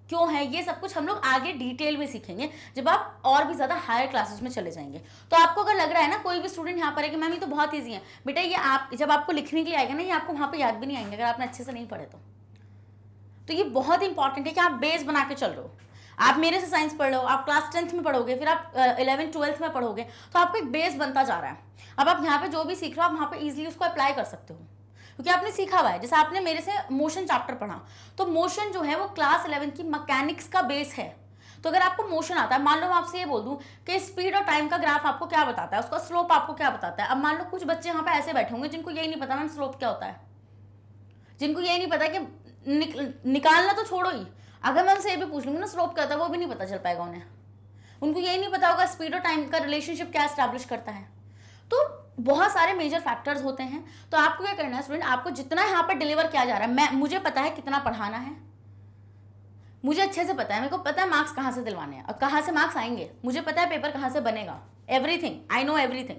क्यों है, ये सब कुछ हम लोग आगे डिटेल में सीखेंगे जब आप और भी ज़्यादा हायर क्लासेस में चले जाएंगे। तो आपको अगर लग रहा है ना, कोई भी स्टूडेंट यहाँ पर है कि मैम ये तो बहुत ईजी है, बेटा ये आप जब आपको लिखने के लिए आएगा ना, ये आपको वहाँ पर याद भी नहीं आएंगे अगर आपने अच्छे से नहीं पढ़े तो ये बहुत इंपॉर्टेंट है कि आप बेस बना के चल रहे हो। आप मेरे से साइंस पढ़ लो, आप क्लास 10th में पढ़ोगे, फिर आप 11th 12th में पढ़ोगे, तो आपको एक बेस बनता जा रहा है। अब आप यहाँ पे जो भी सीख रहे हो आप वहाँ पे इजीली उसको अप्लाई कर सकते हो, क्योंकि आपने सीखा हुआ है। जैसे आपने मेरे से मोशन चैप्टर पढ़ा, तो मोशन जो है वो क्लास 11 की मैकेनिक्स का बेस है। तो अगर आपको मोशन आता है, मान लो मैं आपसे ये बोल दूं कि स्पीड और टाइम का ग्राफ आपको क्या बताता है, उसका स्लोप आपको क्या बताता है। अब मान लो कुछ बच्चे यहाँ पे ऐसे बैठे होंगे जिनको यही नहीं पता मैम स्लोप क्या होता है, जिनको यही नहीं पता कि निकालना तो छोड़ो ही, अगर मैं उनसे ये भी पूछ लूंगी ना स्लोप क्या होता है, वो भी नहीं पता चल पाएगा उन्हें। उनको यही नहीं पता होगा स्पीड और टाइम का रिलेशनशिप क्या एस्टैब्लिश करता है। तो बहुत सारे मेजर फैक्टर्स होते हैं। तो आपको क्या करना है स्टूडेंट, आपको जितना यहाँ पर डिलीवर किया जा रहा है, मुझे पता है कितना पढ़ाना है, मुझे अच्छे से पता है, मेरे को पता है मार्क्स कहाँ से दिलवाने हैं और कहाँ से मार्क्स आएंगे, मुझे पता है पेपर कहाँ से बनेगा, एवरीथिंग आई नो एवरीथिंग।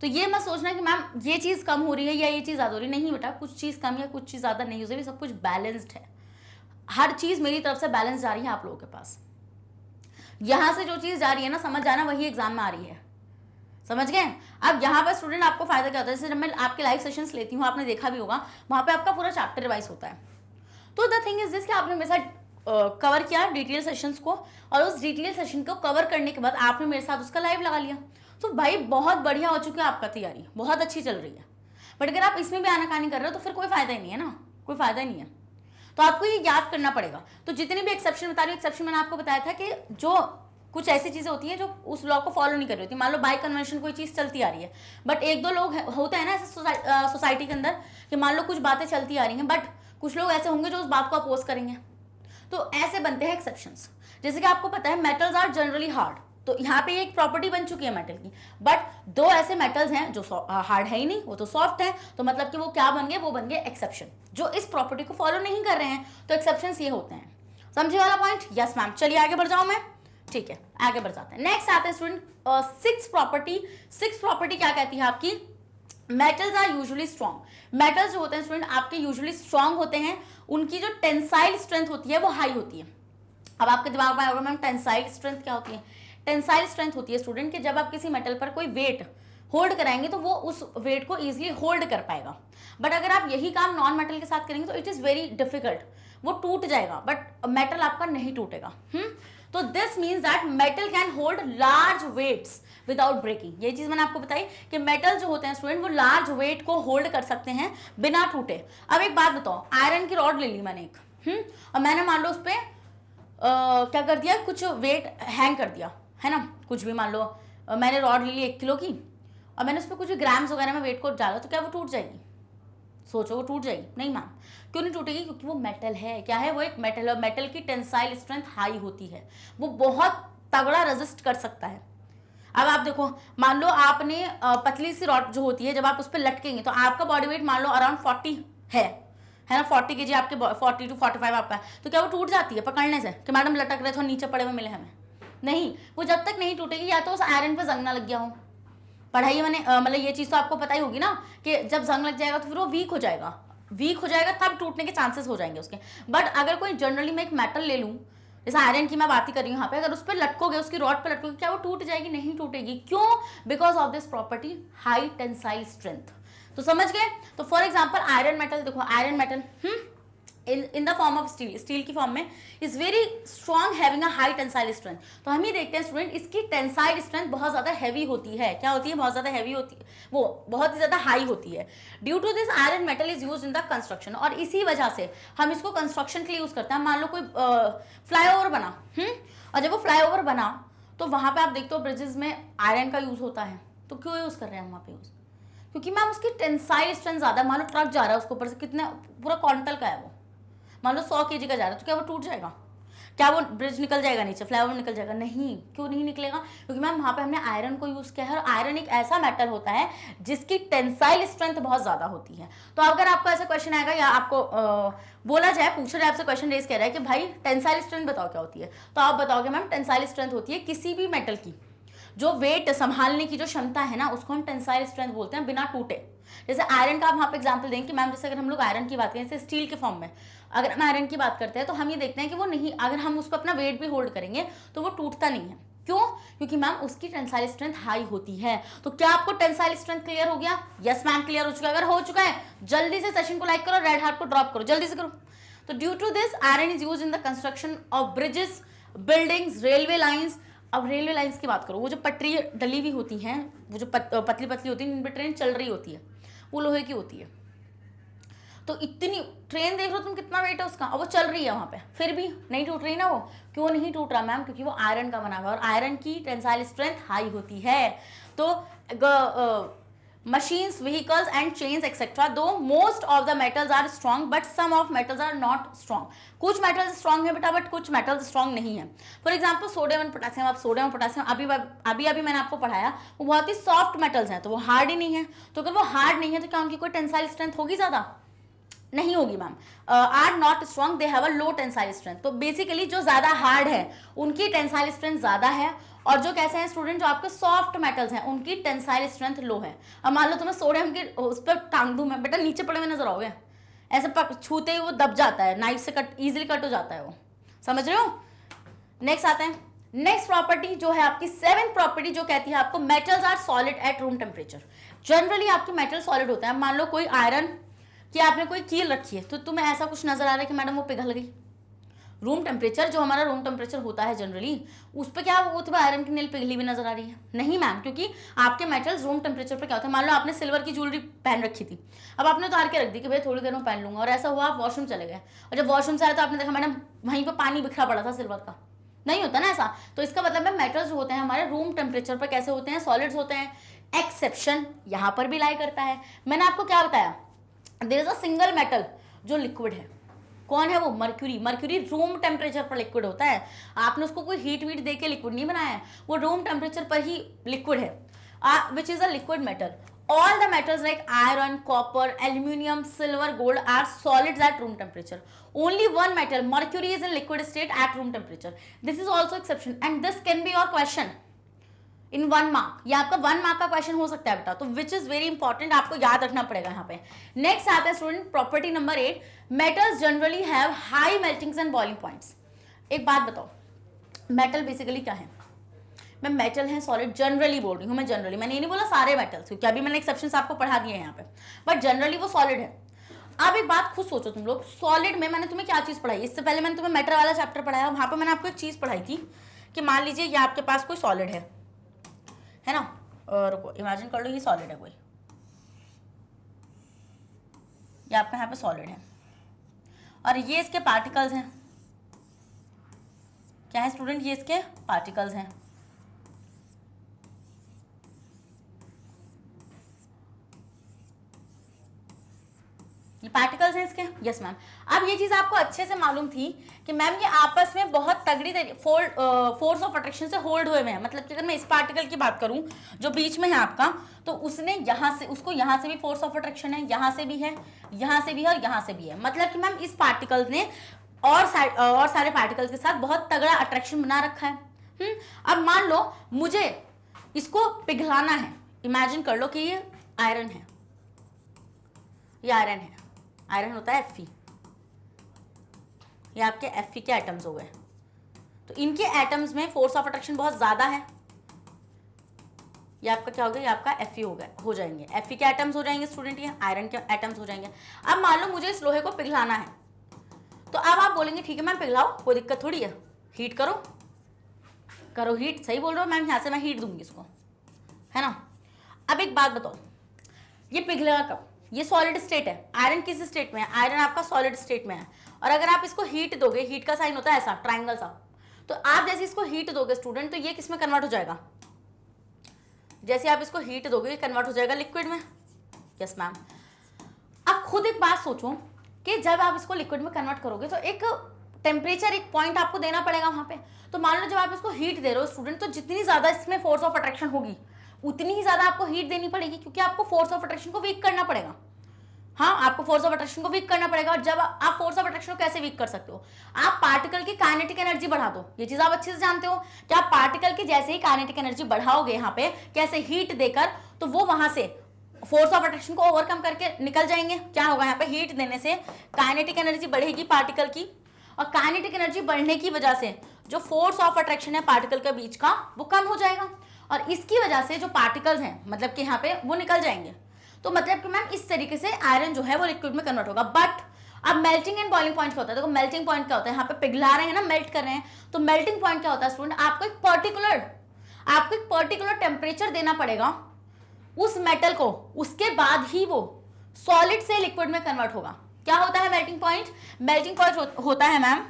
तो ये मत सोचना कि मैम ये चीज़ कम हो रही है या ये चीज़ ज़्यादा हो रही है, नहीं बेटा, कुछ चीज़ कम या कुछ चीज़ ज़्यादा नहीं हो सकती, सब कुछ बैलेंस्ड है। हर चीज़ मेरी तरफ से बैलेंस जा रही है आप लोगों के पास। यहाँ से जो चीज़ जा रही है ना, समझ जाना वही एग्जाम में आ रही है, समझ गए। अब यहाँ पर स्टूडेंट आपको फायदा क्या होता है, जैसे जब मैं आपके लाइव सेशंस लेती हूँ, आपने देखा भी होगा, वहाँ पे आपका पूरा चैप्टर रिवाइज होता है। तो द थिंग इज दिस कि आपने मेरे साथ कवर किया डिटेल सेशंस को, और उस डिटेल सेशन को कवर करने के बाद आपने मेरे साथ उसका लाइव लगा लिया, तो भाई बहुत बढ़िया हो चुकी है आपका तैयारी, बहुत अच्छी चल रही है। बट अगर आप इसमें भी आनाकानी कर रहे हो तो फिर कोई फायदा ही नहीं है ना, कोई फायदा ही नहीं है। तो आपको ये याद करना पड़ेगा। तो जितनी भी एक्सेप्शन बता रही हूँ, एक्सेप्शन मैंने आपको बताया था कि जो कुछ ऐसी चीज़ें होती हैं जो उस लॉ को फॉलो नहीं कर रही होती। मान लो बाय कन्वेंशन कोई चीज़ चलती आ रही है, बट एक दो लोग होते हैं ना ऐसे सोसाइटी के अंदर कि मान लो कुछ बातें चलती आ रही हैं, बट कुछ लोग ऐसे होंगे जो उस बात को अपोज करेंगे। तो ऐसे बनते हैं एक्सेप्शंस। जैसे कि आपको पता है मेटल्स आर जनरली हार्ड, तो यहाँ पे एक प्रॉपर्टी बन चुकी है मेटल की, बट दो ऐसे मेटल्स हैं जो हार्ड है ही नहीं, वो तो सॉफ्ट है, तो मतलब कि वो क्या बन गए, वो बन गए एक्सेप्शन, जो इस प्रॉपर्टी को फॉलो नहीं कर रहे हैं। तो एक्सेप्शंस ये होते हैं, समझे वाला पॉइंट? Yes ma'am. चलिए आगे बढ़ जाऊं मैं, ठीक है आगे बढ़ जाते हैं। नेक्स्ट आते हैं student six property. Six property क्या कहती है आपकी, metals are usually strong. Metals जो होते हैं स्टूडेंट आपके यूजुअली स्ट्रॉन्ग होते हैं, उनकी जो टेंसाइल स्ट्रेंथ होती है वो हाई होती है। अब आपके दिमाग में आएगा मैम टेंसाइल स्ट्रेंथ क्या होती है? टेंसाइल स्ट्रेंथ होती है स्टूडेंट कि जब आप किसी मेटल पर कोई वेट होल्ड कराएंगे तो वो उस वेट को इजीली होल्ड कर पाएगा। बट अगर आप यही काम नॉन मेटल के साथ करेंगे तो इट इज वेरी डिफिकल्ट, वो टूट जाएगा, बट मेटल आपका नहीं टूटेगा। तो this means that metal can hold large weights without breaking. ये चीज मैंने आपको बताई कि मेटल जो होते हैं स्टूडेंट वो लार्ज वेट को होल्ड कर सकते हैं बिना टूटे। अब एक बात बताओ, आयरन की रॉड ले ली मैंने एक, और मैंने मान लो उस पर क्या कर दिया, कुछ वेट हैंग कर दिया है ना, कुछ भी मान लो मैंने रॉड ले ली 1 किलो की और मैंने उस पर कुछ ग्राम्स वगैरह में वेट को डाला, तो क्या वो टूट जाएगी? सोचो वो टूट जाएगी? नहीं मैम। क्यों नहीं टूटेगी? क्योंकि वो मेटल है। क्या है? वो एक मेटल है। मेटल की टेंसाइल स्ट्रेंथ हाई होती है, वो बहुत तगड़ा रेजिस्ट कर सकता है। अब आप देखो, मान लो आपने पतली सी रॉड जो होती है जब आप उस पर लटकेंगे तो आपका बॉडी वेट मान लो अराउंड 40 है ना, 40 kg आपके 40 to 45 आपका है, तो क्या वो टूट जाती है पकड़ने से कि मैडम लटक रहे थे और नीचे पड़े हुए मिले हमें? नहीं, वो जब तक नहीं टूटेगी या तो उस आयरन पे जंग ना लग गया हो। पढ़ाई मैंने मतलब ये चीज़ तो आपको पता ही होगी ना कि जब जंग लग जाएगा तो फिर वो वीक हो जाएगा, तब टूटने के चांसेस हो जाएंगे उसके। बट अगर कोई जनरली मैं एक मेटल ले लूँ, जैसे आयरन की मैं बात ही कर रही हूँ यहाँ पे, अगर उस पर लटकोगे, उसकी रॉड पर लटकोगे, क्या वो टूट जाएगी? नहीं टूटेगी। क्यों? Because of this property high tensile strength. तो समझ गए? तो फॉर एग्जाम्पल आयरन मेटल देखो, iron metal in the form of steel, steel की फॉर्म में is very strong, having a high tensile strength. तो हम ये देखते हैं स्टूडेंट इसकी टेंसाइल स्ट्रेंथ बहुत ज्यादा हैवी होती है। क्या होती है? बहुत ज्यादा हैवी होती है, वो बहुत ही ज्यादा हाई होती है। Due to this iron metal is use in the construction, और इसी वजह से हम इसको कंस्ट्रक्शन के लिए यूज करते हैं। मान लो कोई फ्लाईओवर बना, और जब वो फ्लाईओवर बना तो वहां पे आप देखते हो ब्रिजेस में आयरन का यूज होता है। तो क्यों यूज कर रहे हैं वहां पे यूज? क्योंकि मैम उसकी टेंसाइल स्ट्रेंथ ज्यादा। मान लो ट्रक जा रहा है, उसके ऊपर से कितने, पूरा क्वांटल का है वो, मान लो 100 kg का जा रहा है, तो क्या वो टूट जाएगा? क्या वो ब्रिज निकल जाएगा नीचे, फ्लाईओवर निकल जाएगा? नहीं। क्यों नहीं निकलेगा? क्योंकि मैम वहाँ पे हमने आयरन को यूज किया है, और आयरन एक ऐसा मेटल होता है जिसकी टेंसाइल स्ट्रेंथ बहुत ज्यादा होती है। तो अगर आपको ऐसा क्वेश्चन आएगा या आपको बोला जाए, पूछा जाए, आपसे क्वेश्चन रेज कर रहा है कि भाई टेंसाइल स्ट्रेंथ बताओ क्या होती है, तो आप बताओगे मैम टेंसाइल स्ट्रेंथ होती है किसी भी मेटल की जो वेट संभालने की जो क्षमता है ना, उसको हम टेंसाइल स्ट्रेंथ बोलते हैं, बिना टूटे। जैसे आयरन का आप वहाँ पे एग्जांपल देंगे कि मैम जैसे अगर हम लोग आयरन की बात करें, जैसे स्टील के फॉर्म में अगर हम आयरन की बात करते हैं तो हम ये देखते हैं कि वो नहीं, अगर हम उसको अपना वेट भी होल्ड करेंगे तो वो टूटता नहीं है। क्यों? क्योंकि मैम उसकी टेंसाइल स्ट्रेंथ हाई होती है। तो क्या आपको टेंसाइल स्ट्रेंथ क्लियर हो गया? यस मैम क्लियर हो चुका है। अगर हो चुका है जल्दी से सेशन को लाइक करो, रेड हार्ट को ड्रॉप करो, जल्दी से करो। तो due to this iron is use in the construction of bridges, buildings, railway lines. अब रेलवे लाइन्स की बात करो, वो जो पटरी डली हुई होती हैं, वो जो पतली पतली होती है, जिन पर ट्रेन चल रही होती है, वो लोहे की होती है। तो इतनी ट्रेन देख लो तुम, कितना वेट है उसका, और वो चल रही है वहाँ पे, फिर भी नहीं टूट रही ना वो। क्यों नहीं टूट रहा मैम? क्योंकि वो आयरन का बना हुआ है, और आयरन की टेंसाइल स्ट्रेंथ हाई होती है। तो machines, vehicles and chains etc. though most of the metals are strong but some of metals are not strong. कुछ metals strong है बेटा but कुछ metals strong नहीं है. For example sodium and potassium, आप सोडियम और पोटेशियम अभी मैंने आपको पढ़ाया, वो बहुत ही सॉफ्ट मेटल्स हैं, तो वो हार्ड ही नहीं है. तो अगर वो हार्ड नहीं है तो क्या उनकी कोई टेंसाइल स्ट्रेंथ होगी ज्यादा? नहीं होगी ma'am. Are not strong, they have a low tensile strength. तो बेसिकली जो ज्यादा हार्ड है उनकी टेंसाइल स्ट्रेंथ ज्यादा है, और जो कैसे हैं स्टूडेंट, जो आपके सॉफ्ट मेटल्स हैं उनकी टेंसाइल स्ट्रेंथ लो है. अब मान लो तुम्हें सोडियम की उस पर टांग दूं मैं, बेटा नीचे पड़े हुए नजर आओगे, ऐसे छूते ही वो दब जाता है, नाइफ से कट इजीली कट हो जाता है वो. समझ रहे हो? नेक्स्ट आते हैं. नेक्स्ट प्रॉपर्टी जो है आपकी 7th प्रॉपर्टी, जो कहती है आपको metals are solid at room temperature. Generally आपके मेटल सॉलिड होता है. मान लो कोई आयरन कि आपने कोई कील रखी है, तो तुम्हें ऐसा कुछ नजर आ रहा है कि मैडम वो पिघल गई. रूम टेम्परेचर, जो हमारा रूम टेम्परेचर होता है जनरली, उस पर क्या वो तुम्हें आयरन की नील पिघली हुई नजर आ रही है? नहीं मैम, क्योंकि आपके मेटल्स रूम टेम्परेचर पर क्या होता है. मान लो आपने सिल्वर की ज्वेलरी पहन रखी थी, अब आपने उतार के रख दी कि भाई थोड़ी देर में पहन लूंगा, और ऐसा हुआ आप वॉशरूम चले गए, और जब वॉशरूम से आए तो आपने देखा मैडम वहीं पर पानी बिखरा पड़ा था सिल्वर का. नहीं होता ना ऐसा. तो इसका मतलब है मेटल्स होते हैं हमारे रूम टेम्परेचर पर कैसे होते हैं? सॉलिड्स होते हैं. एक्सेप्शन यहाँ पर भी लाई करता है. मैंने आपको क्या बताया, there is a single metal जो लिक्विड है. कौन है वो? मर्क्यूरी. मर्क्यूरी रूम टेम्परेचर पर लिक्विड होता है. आपने उसको कोई हीट वीट दे के लिक्विड नहीं बनाया है, वो रूम टेम्परेचर पर ही लिक्विड है, which is a liquid metal. All the metals like iron, copper, aluminium, silver, gold are solids at room temperature. Only one metal, mercury, is in liquid state at room temperature. This is also exception and this can be your question in 1 mark. ये आपका 1 mark का question हो सकता है बेटा, तो which is very important, आपको याद रखना पड़ेगा यहाँ पे. नेक्स्ट आता है student property number 8, metals generally have high meltings and boiling points. एक बात बताओ, मेटल बेसिकली क्या है? मैं मेटल है सॉलिड जनरली बोल रही हूँ मैं, जनरली, मैंने ये नहीं बोला सारे मेटल्स, क्योंकि अभी मैंने एक्सेप्शंस आपको पढ़ा दिए हैं यहाँ पे, बट जनरली वो सॉलिड है. अब एक बात खुद सोचो तुम लोग, सॉलिड में मैंने तुम्हें क्या चीज पढ़ाई? इससे पहले मैंने तुम्हें मैटर वाला चैप्टर पढ़ाया, वहां पर मैंने आपको एक चीज पढ़ाई थी कि मान लीजिए ये आपके पास कोई सॉलिड है ना, रुको इमेजिन कर लो ये सॉलिड है कोई, ये आपका यहाँ पे सॉलिड है, और ये इसके पार्टिकल्स हैं. क्या है स्टूडेंट? ये इसके पार्टिकल्स हैं. ये पार्टिकल्स हैं इसके. Yes ma'am. अब ये चीज आपको अच्छे से मालूम थी कि मैम ये आपस में बहुत तगड़ी फोर्स ऑफ अट्रैक्शन से होल्ड हुए हैं. मतलब कि अगर मैं इस पार्टिकल की बात करूं जो बीच में है आपका, तो उसने यहाँ से, उसको यहाँ से भी फोर्स ऑफ अट्रैक्शन है, यहाँ से भी है, यहाँ से भी है और यहाँ से भी है. मतलब कि मैम इस पार्टिकल ने और सारे पार्टिकल्स के साथ बहुत तगड़ा अट्रैक्शन बना रखा है. अब मान लो मुझे इसको पिघलाना है. इमेजिन कर लो कि ये आयरन है, ये आयरन है, आयरन होता है Fe. ये आपके Fe के एटम्स हो गए, तो इनके एटम्स में फोर्स ऑफ अट्रैक्शन बहुत ज्यादा है. ये आपका क्या हो गया? ये आपका Fe हो गया, हो जाएंगे Fe के एटम्स हो जाएंगे स्टूडेंट, ये आयरन के एटम्स हो जाएंगे. अब मान लो मुझे इस लोहे को पिघलाना है, तो अब आप बोलेंगे ठीक है मैम पिघलाओ, कोई दिक्कत थोड़ी है, हीट करो हीट. सही बोल रहे हो मैम, यहाँ से मैं हीट दूंगी इसको, है ना. अब एक बात बताओ, ये पिघलेगा कब? ये सॉलिड स्टेट है. आयरन किस स्टेट में है? आयरन आपका सॉलिड स्टेट में है. और अगर आप इसको हीट दोगे, हीट का साइन होता है ऐसा ट्राइंगल सा, तो आप जैसे इसको हीट दोगे स्टूडेंट, तो ये किस में कन्वर्ट हो जाएगा? जैसे आप इसको हीट दोगे ये कन्वर्ट हो जाएगा लिक्विड में. Yes ma'am. अब खुद एक बात सोचो कि जब आप इसको लिक्विड में कन्वर्ट करोगे तो एक टेम्परेचर, एक पॉइंट आपको देना पड़ेगा वहां पे. तो मान लो जब आप इसको हीट दे रहे हो स्टूडेंट, तो जितनी ज्यादा इसमें फोर्स ऑफ अट्रैक्शन होगी उतनी ही ज्यादा आपको हीट देनी पड़ेगी, क्योंकि आपको फोर्स ऑफ अट्रैक्शन को वीक करना पड़ेगा. हाँ, आपको फोर्स ऑफ अट्रैक्शन को वीक करना पड़ेगा. और जब आप फोर्स ऑफ अट्रैक्शन को कैसे वीक कर सकते हो? आप पार्टिकल की काइनेटिक एनर्जी बढ़ा दो. ये चीज आप अच्छे से जानते हो कि आप पार्टिकल की जैसे ही काइनेटिक एनर्जी बढ़ाओगे यहाँ पे कैसे हीट देकर, तो वो वहां से फोर्स ऑफ अट्रैक्शन को ओवरकम करके निकल जाएंगे. क्या होगा यहाँ पे? हीट देने से काइनेटिक एनर्जी बढ़ेगी पार्टिकल की, और काइनेटिक एनर्जी बढ़ने की वजह से जो फोर्स ऑफ अट्रैक्शन है पार्टिकल के बीच का वो कम हो जाएगा, और इसकी वजह से जो पार्टिकल्स हैं मतलब कि यहाँ पे वो निकल जाएंगे. तो मतलब कि मैम इस तरीके से आयरन जो है वो लिक्विड में कन्वर्ट होगा. बट अब मेल्टिंग एंड बॉइलिंग पॉइंट क्या होता है? देखो मेल्टिंग पॉइंट क्या होता है, यहाँ पे पिघला रहे हैं ना, मेल्ट कर रहे हैं, तो मेल्टिंग पॉइंट क्या होता है स्टूडेंट? आपको एक पर्टिकुलर टेम्परेचर देना पड़ेगा उस मेटल को, उसके बाद ही वो सॉलिड से लिक्विड में कन्वर्ट होगा. क्या होता है मेल्टिंग पॉइंट? मेल्टिंग पॉइंट होता है मैम,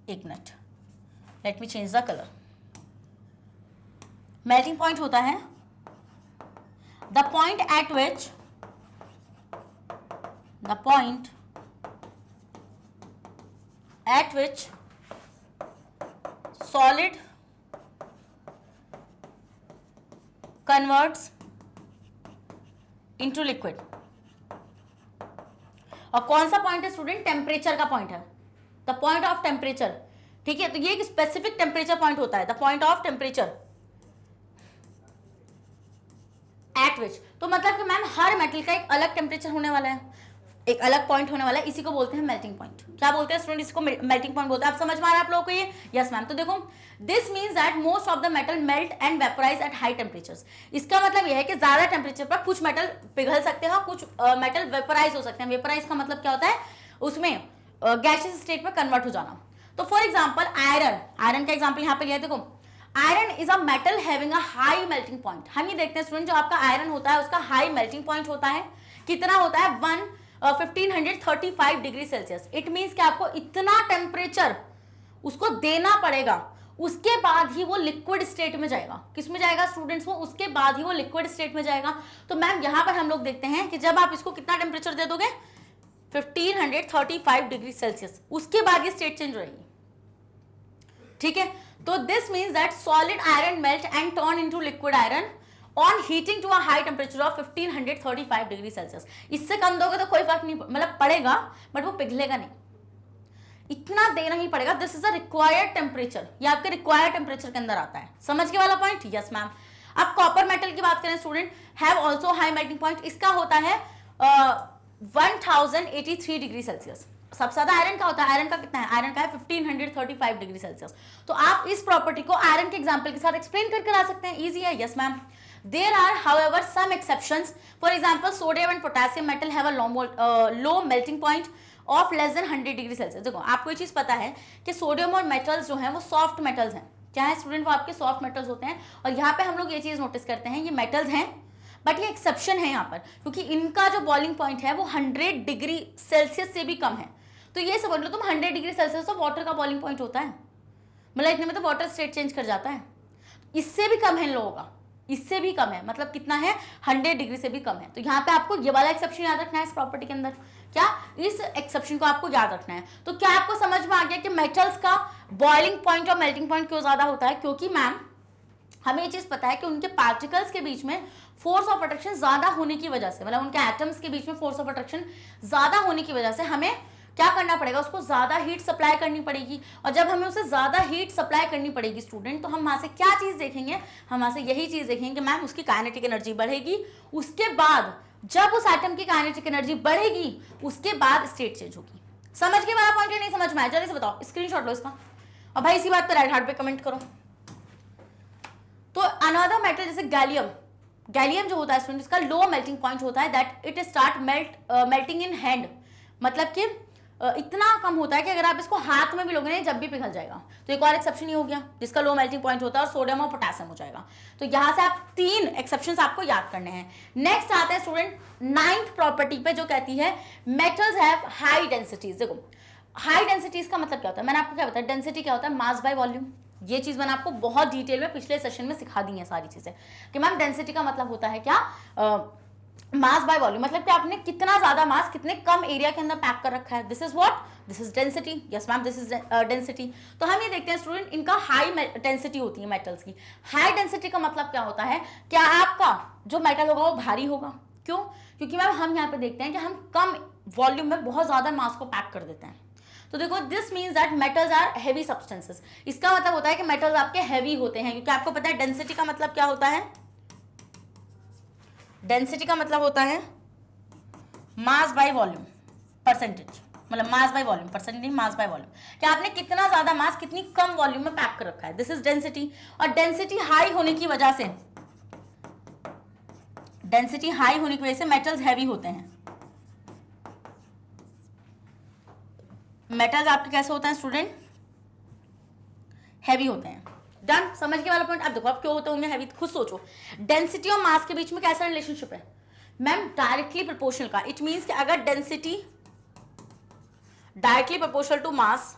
एक minute, let me change the colour. Melting point होता है the point at which solid converts into liquid. और कौन सा पॉइंट है स्टूडेंट? टेम्परेचर का पॉइंट है, द पॉइंट ऑफ टेम्परेचर। ठीक है, तो ये एक स्पेसिफिक टेम्परेचर पॉइंट होता है, the point of temperature at विच। तो मतलब कि मैम हर मेटल का एक अलग टेम्परेचर होने वाला है, एक अलग पॉइंट होने वाला है, इसी को बोलते हैं मेल्टिंग पॉइंट। क्या बोलते हैं स्टूडेंट? इसको मेल्टिंग पॉइंट बोलते हैं। आप समझ में आ रहा है आप लोगों को ये? Yes ma'am. तो देखो, this means that most of the metal melt and vaporise at high temperatures. इसका मतलब यह है कि ज्यादा टेम्परेचर पर कुछ मेटल पिघल सकते हैं और कुछ मेटल वेपोराइज हो सकते हैं। वेपोराइज का मतलब क्या होता है? उसमें गैसियस स्टेट में कन्वर्ट हो जाना। तो फॉर एग्जाम्पल आयरन का एग्जाम्पल यहाँ पे लिया है। देखो, iron is a metal having a high melting point. हम ये देखते हैं स्टूडेंट, जो आपका आयरन होता है उसका हाई मेल्टिंग पॉइंट होता है। कितना होता है? 1535 डिग्री सेल्सियस। इट मीन्स कि आपको इतना टेम्परेचर उसको देना पड़ेगा, उसके बाद ही वो लिक्विड स्टेट में जाएगा। किस में जाएगा स्टूडेंट्स? वो उसके बाद ही वो लिक्विड स्टेट में जाएगा। तो मैम यहां पर हम लोग देखते हैं कि जब आप इसको कितना टेम्परेचर दे दोगे? 1535 डिग्री सेल्सियस, उसके बाद ये स्टेट चेंज रहेगी। ठीक है, तो this means that solid iron melt and turn into liquid iron on heating to a high temperature of 1535 degree Celsius. इससे कम दोगे तो कोई फर्क नहीं, मतलब पड़ेगा, बट वो पिघलेगा नहीं, इतना देना ही पड़ेगा। This is a required temperature, ये आपके रिक्वायर्ड टेम्परेचर के अंदर आता है। समझ के वाला पॉइंट? Yes ma'am. अब कॉपर मेटल की बात करें student, have also high melting point. इसका होता है 1083 डिग्री सेल्सियस। सबसे ज्यादा आयरन का होता है। आयरन का कितना है? आयरन का है 1535 डिग्री सेल्सियस। तो आप इस प्रॉपर्टी को आयरन के एग्जांपल के साथ एक्सप्लेन करके ला सकते हैं। इजी है। Yes ma'am. There are, however, some exceptions. For example, sodium and potassium metal have a low melting point of less than 100 degree Celsius. देखो, आपको ये चीज पता है कि सोडियम और मेटल्स जो हैं वो सॉफ्ट मेटल्स हैं। क्या है स्टूडेंट? वो आपके सॉफ्ट मेटल्स होते हैं। और यहाँ पे हम लोग ये चीज नोटिस करते हैं, ये मेटल्स हैं, बट ये एक्सेप्शन है यहाँ पर, क्योंकि इनका जो बॉइलिंग पॉइंट है वो 100 डिग्री सेल्सियस से भी कम है। तो ये समझ लो तुम 100 डिग्री सेल्सियस तो वाटर का बॉइलिंग पॉइंट होता है, मतलब इतने में तो वाटर स्टेट चेंज कर जाता है। इससे भी कम है इन लोगों का, इससे भी कम है, मतलब कितना है? 100 डिग्री से भी कम है। तो यहाँ पे आपको ये वाला एक्सेप्शन याद रखना है इस प्रॉपर्टी के अंदर। क्या? इस एक्सेप्शन को आपको याद रखना है। तो क्या आपको समझ में आ गया कि मेटल्स का बॉइलिंग पॉइंट और मेल्टिंग पॉइंट क्यों ज्यादा होता है? क्योंकि मैम हमें ये चीज पता है कि उनके पार्टिकल्स के बीच में फोर्स ऑफ अट्रैक्शन ज्यादा होने की वजह से, मतलब उनके एटम्स के बीच में फोर्स ऑफ अट्रैक्शन ज्यादा होने की वजह से हमें क्या करना पड़ेगा? उसको ज्यादा हीट सप्लाई करनी पड़ेगी। और जब हमें उसे ज्यादा हीट सप्लाई करनी पड़ेगी स्टूडेंट, तो हम वहां से क्या चीज देखेंगे? हम वहां से यही चीज देखेंगे कि मैम उसकी काइनेटिक एनर्जी बढ़ेगी। उसके बाद जब उस एटम की काइनेटिक एनर्जी बढ़ेगी, उसके बाद स्टेट चेंज होगी। समझ के वाला पॉइंट? नहीं समझ में आया? जल्दी से बताओ, स्क्रीनशॉट लो इसका और भाई इसी बात पर राइट हार्ट पे कमेंट करो। तो अनदर मेटल जैसे गैलियम जो होता है स्टूडेंट, इसका लो मेल्टिंग पॉइंट होता है, that it start melting in hand. मतलब कि इतना कम होता है कि अगर आप इसको हाथ में भी लोगे ना, जब भी पिघल जाएगा। तो एक और एक्सेप्शन ही हो गया जिसका लो मेल्टिंग पॉइंट होता है, और सोडियम और पोटेशियम हो जाएगा। तो यहां से आप 3 एक्सेप्शंस आपको याद करने हैं। नेक्स्ट आते हैं स्टूडेंट 9th प्रॉपर्टी पे, जो कहती है मेटल्स हैव हाई डेंसिटीज। देखो, हाई डेंसिटीज का मतलब क्या होता है? मैंने आपको क्या बताया? डेंसिटी क्या होता है? Mass by volume. ये चीज मैंने आपको बहुत डिटेल में पिछले सेशन में सिखा दी है सारी चीजें, कि मैम डेंसिटी का मतलब होता है क्या? मास बाय वॉल्यूम, मतलब कि आपने कितना ज्यादा मास कितने कम एरिया के अंदर पैक कर रखा है। This is what? This is density. Yes ma'am, this is density. तो हम ये देखते हैं स्टूडेंट, इनका हाई डेंसिटी होती है मेटल्स की। हाई डेंसिटी का मतलब क्या होता है? क्या आपका जो मेटल होगा वो भारी होगा। क्यों? क्योंकि मैम हम यहाँ पे देखते हैं कि हम कम वॉल्यूम में बहुत ज्यादा मास को पैक कर देते हैं। तो देखो, this means that metals are heavy substances. इसका मतलब होता है कि मेटल्स आपके हेवी होते हैं, क्योंकि आपको पता है डेंसिटी का मतलब क्या होता है? डेंसिटी का मतलब होता है मास बाय वॉल्यूम परसेंटेज, मतलब mass by volume, percentage mass by volume, कि आपने कितना ज्यादा मास कितनी कम वॉल्यूम में पैक कर रखा है। This is density. और डेंसिटी हाई होने की वजह से, डेंसिटी हाई होने की वजह से मेटल्स हैवी होते हैं। मेटल्स आपके कैसे होते हैं स्टूडेंट? हैवी होते हैं। डन? समझ के वाला पॉइंट? अब देखो, अब क्यों होते होंगे हैवी? खुद सोचो। डेंसिटी और मास के बीच में कैसा रिलेशनशिप है मैम? डायरेक्टली प्रोपोर्शनल का। इट मींस कि अगर density directly proportional to mass,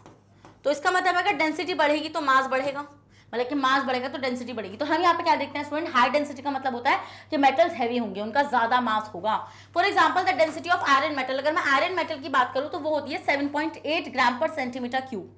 तो इसका मतलब अगर डेंसिटी बढ़ेगी तो मास बढ़ेगा। मतलब कि मास बढ़ेगा तो डेंसिटी बढ़ेगी। तो हम यहाँ पे क्या देखते हैं स्टूडेंट, हाई डेंसिटी का मतलब होता है कि मेटल्स हैवी होंगे, उनका ज्यादा मास होगा। For example the density of iron metal, अगर मैं आयरन मेटल की बात करूं तो वो होती है 7.8 ग्राम पर centimetre cube,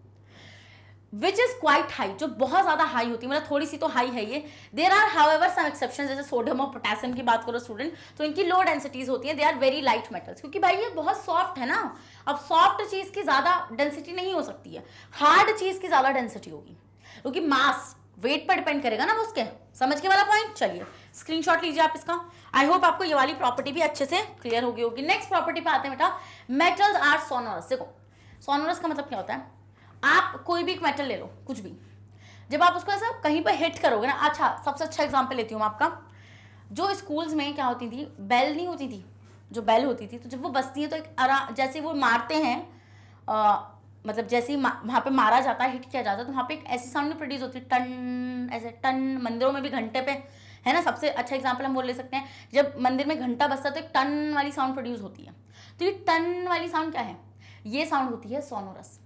which is quite high, जो बहुत ज्यादा हाई होती है, मतलब थोड़ी सी तो हाई है ये। There are however some exception, जैसे सोडियम और पोटेशियम की बात करो स्टूडेंट, तो इनकी लो डेंसिटीज होती है। They are very light metals, क्योंकि भाई ये बहुत सॉफ्ट है ना। अब सॉफ्ट चीज की ज्यादा डेंसिटी नहीं हो सकती है, हार्ड चीज की ज्यादा डेंसिटी होगी, क्योंकि मास वेट पर डिपेंड करेगा ना उसके। समझ के वाला पॉइंट। चलिए स्क्रीनशॉट लीजिए आप इसका। आई होप आपको ये वाली प्रॉपर्टी भी अच्छे से क्लियर होगी। नेक्स्ट प्रॉपर्टी पे आते हैं बेटा, मेटल्स आर सोनोरस। देखो सोनोरस का मतलब क्या होता है, आप कोई भी एक मेटल ले लो, कुछ भी, जब आप उसको ऐसा कहीं पर हिट करोगे ना, अच्छा सबसे अच्छा एग्जांपल लेती हूँ आपका, जो स्कूल्स में क्या होती थी, बेल नहीं होती थी, जो बेल होती थी, तो जब वो बजती है तो एक जैसे वो मारते हैं, मतलब जैसे ही वहाँ पे मारा जाता है, हिट किया जाता है, तो वहाँ पे एक ऐसी साउंड भी प्रोड्यूस होती है, टन, ऐसे टन। मंदिरों में भी घंटे पे है ना, सबसे अच्छा एग्जांपल हम बोल ले सकते हैं, जब मंदिर में घंटा बजता है तो एक टन वाली साउंड प्रोड्यूस होती है। तो ये टन वाली साउंड क्या है, ये साउंड होती है सोनोरस।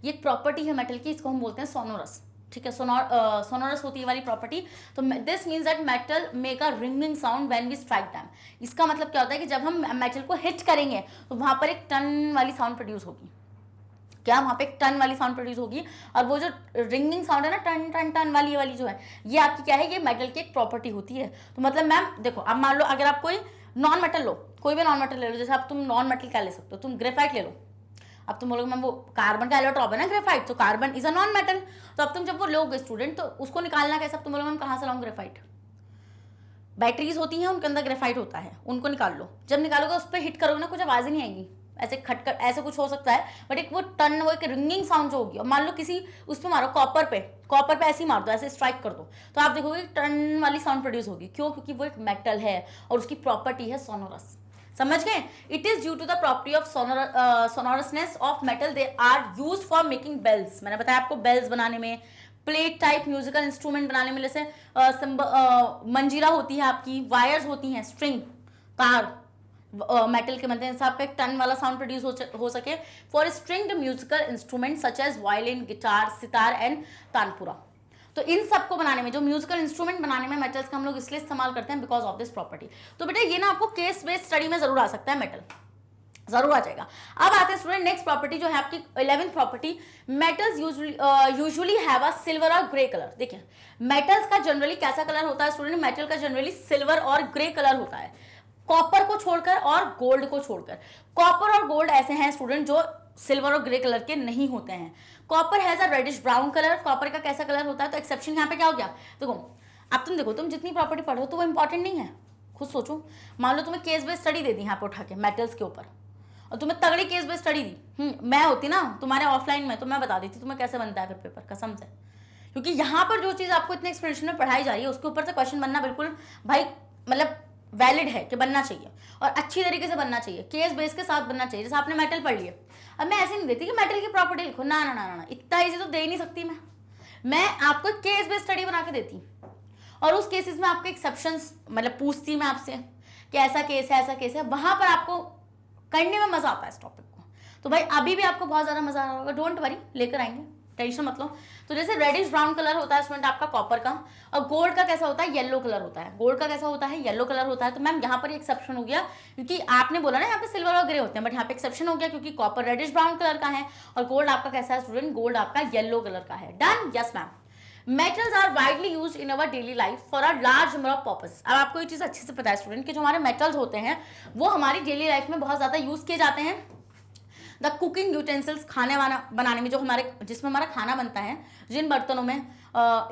ये एक प्रॉपर्टी है मेटल की, इसको हम बोलते हैं सोनोरस। ठीक है, सोनोरस होती है वाली प्रॉपर्टी। तो this means that metal make a ringing sound when we strike them. इसका मतलब क्या होता है कि जब हम मेटल को हिट करेंगे तो वहां पर एक टन वाली साउंड प्रोड्यूस होगी। क्या वहां पे एक टन वाली साउंड प्रोड्यूस होगी, और वो जो रिंगिंग साउंड है ना, टन टन टन वाली जो है, ये आपकी क्या है, ये मेटल की एक प्रॉपर्टी होती है। तो मतलब मैम देखो, अब मान लो अगर आप कोई नॉन मेटल लो, कोई भी नॉन मेटल ले लो, जैसे आप तुम नॉन मेटल क्या ले सकते हो, तुम ग्रेफाइट ले लो। अब तुम बोलोगे मैम वो कार्बन का एलोट्रॉप है ना ग्रेफाइट, तो carbon is a non metal. तो अब तुम जब वो लोगे स्टूडेंट, तो उसको निकालना कैसे, अब तुम बोलोगे मैम कहाँ से लाऊं ग्रेफाइट, बैटरीज होती हैं उनके अंदर ग्रेफाइट होता है, उनको निकाल लो। जब निकालोगे उस पर हिट करोगे ना, कुछ आवाज ही नहीं आएगी, ऐसे खटखट ऐसे कुछ हो सकता है, बट एक वो टन, वो एक रिंगिंग साउंड जो होगी। और मान लो किसी उस पर मारो, कॉपर पे ऐसे ही मार दो, ऐसे स्ट्राइक कर दो, तो आप देखोगे टन वाली साउंड प्रोड्यूस होगी। क्यों? क्योंकि वो एक मेटल है और उसकी प्रॉपर्टी है सोनोरस। समझ गए? It is due to the property of sonorousness of metal, they are used for making bells. मैंने बताया आपको बेल्स बनाने में, प्लेट टाइप म्यूजिकल इंस्ट्रूमेंट बनाने में, जैसे मंजीरा होती है आपकी, वायर्स होती हैं, स्ट्रिंग, तार मेटल के बनते हैं, जैसे आपका एक टन वाला साउंड प्रोड्यूस हो सके for stringed musical instrument such as violin, guitar, sitar and tanpura. तो इन सब को बनाने में, जो म्यूजिकल इंस्ट्रूमेंट बनाने में मेटल्स का हम लोग इसलिए इस्तेमाल करते हैं बिकॉज ऑफ दिस प्रॉपर्टी। तो बेटा ये ना आपको केस बेस्ड स्टडी में जरूर आ सकता है, मेटल जरूर आ जाएगा। अब आते हैं स्टूडेंट नेक्स्ट प्रॉपर्टी जो है आपकी 11th property, metals usually have a silver और ग्रे कलर। देखिए मेटल्स का जनरली कैसा कलर होता है स्टूडेंट, मेटल का जनरली सिल्वर और ग्रे कलर होता है, कॉपर को छोड़कर और गोल्ड को छोड़कर। कॉपर और गोल्ड ऐसे हैं स्टूडेंट जो सिल्वर और ग्रे कलर के नहीं होते हैं। Copper has a reddish brown colour, copper का कैसा कलर होता है, तो एक्सेप्शन यहाँ पे क्या हो गया, देखो अब तुम देखो, तुम जितनी प्रॉपर्टी पढ़ो तो वो इंपॉर्टेंट नहीं है, खुद सोचो। मान लो तुम्हें केस बेस्ड स्टडी दे दी यहाँ पे उठा के मेटल्स के ऊपर, और तुम्हें तगड़ी केस बेस्ड स्टडी दी, मैं होती ना तुम्हारे ऑफलाइन में, तो मैं बता देती तुम्हें कैसे बनता है फिर पेपर, कसम से। क्योंकि यहाँ पर जो चीज़ आपको इतने एक्सप्लेनेशन में पढ़ाई जा रही है उसके ऊपर से क्वेश्चन बनना बिल्कुल भाई मतलब वैलिड है कि बनना चाहिए, और अच्छी तरीके से बनना चाहिए, केस बेस के साथ बनना चाहिए। जैसे आपने मेटल पढ़ लिया, अब मैं ऐसे नहीं देती कि मेटल की प्रॉपर्टी लिखो, ना ना ना ना, इतना ईजी तो दे ही नहीं सकती मैं आपको केस बेस्ड स्टडी बना के देती, और उस केसेस में आपके एक्सेप्शंस मतलब पूछती मैं आपसे कि ऐसा केस है, ऐसा केस है, वहां पर आपको करने में मजा आता है इस टॉपिक को। तो भाई अभी भी आपको बहुत ज्यादा मजा आ रहा होगा, डोंट वरी, लेकर आएंगे, टेंशन मत लो। तो जैसे रेडिश ब्राउन कलर होता है स्टूडेंट आपका कॉपर का, और गोल्ड का कैसा होता है, येलो कलर होता है। गोल्ड का कैसा होता है, येलो कलर होता है। तो मैम यहाँ पर एक्सेप्शन हो गया, क्योंकि आपने बोला ना यहाँ पे सिल्वर और ग्रे होते हैं, बट यहाँ पे एक्सेप्शन हो गया क्योंकि कॉपर रेडिश ब्राउन कलर का है, और गोल्ड आपका कैसा है स्टूडेंट, गोल्ड आपका येलो कलर का है। Done? Yes ma'am. Metals are widely use in our daily life for a large number of purpose. अब आपको ये चीज अच्छे से पता है स्टूडेंट कि जो हमारे मेटल्स होते हैं वो हमारी डेली लाइफ में बहुत ज्यादा यूज किए जाते हैं। द कुकिंग यूटेंसिल्स, खाने वाना बनाने में, जो हमारे जिसमें हमारा खाना बनता है, जिन बर्तनों में,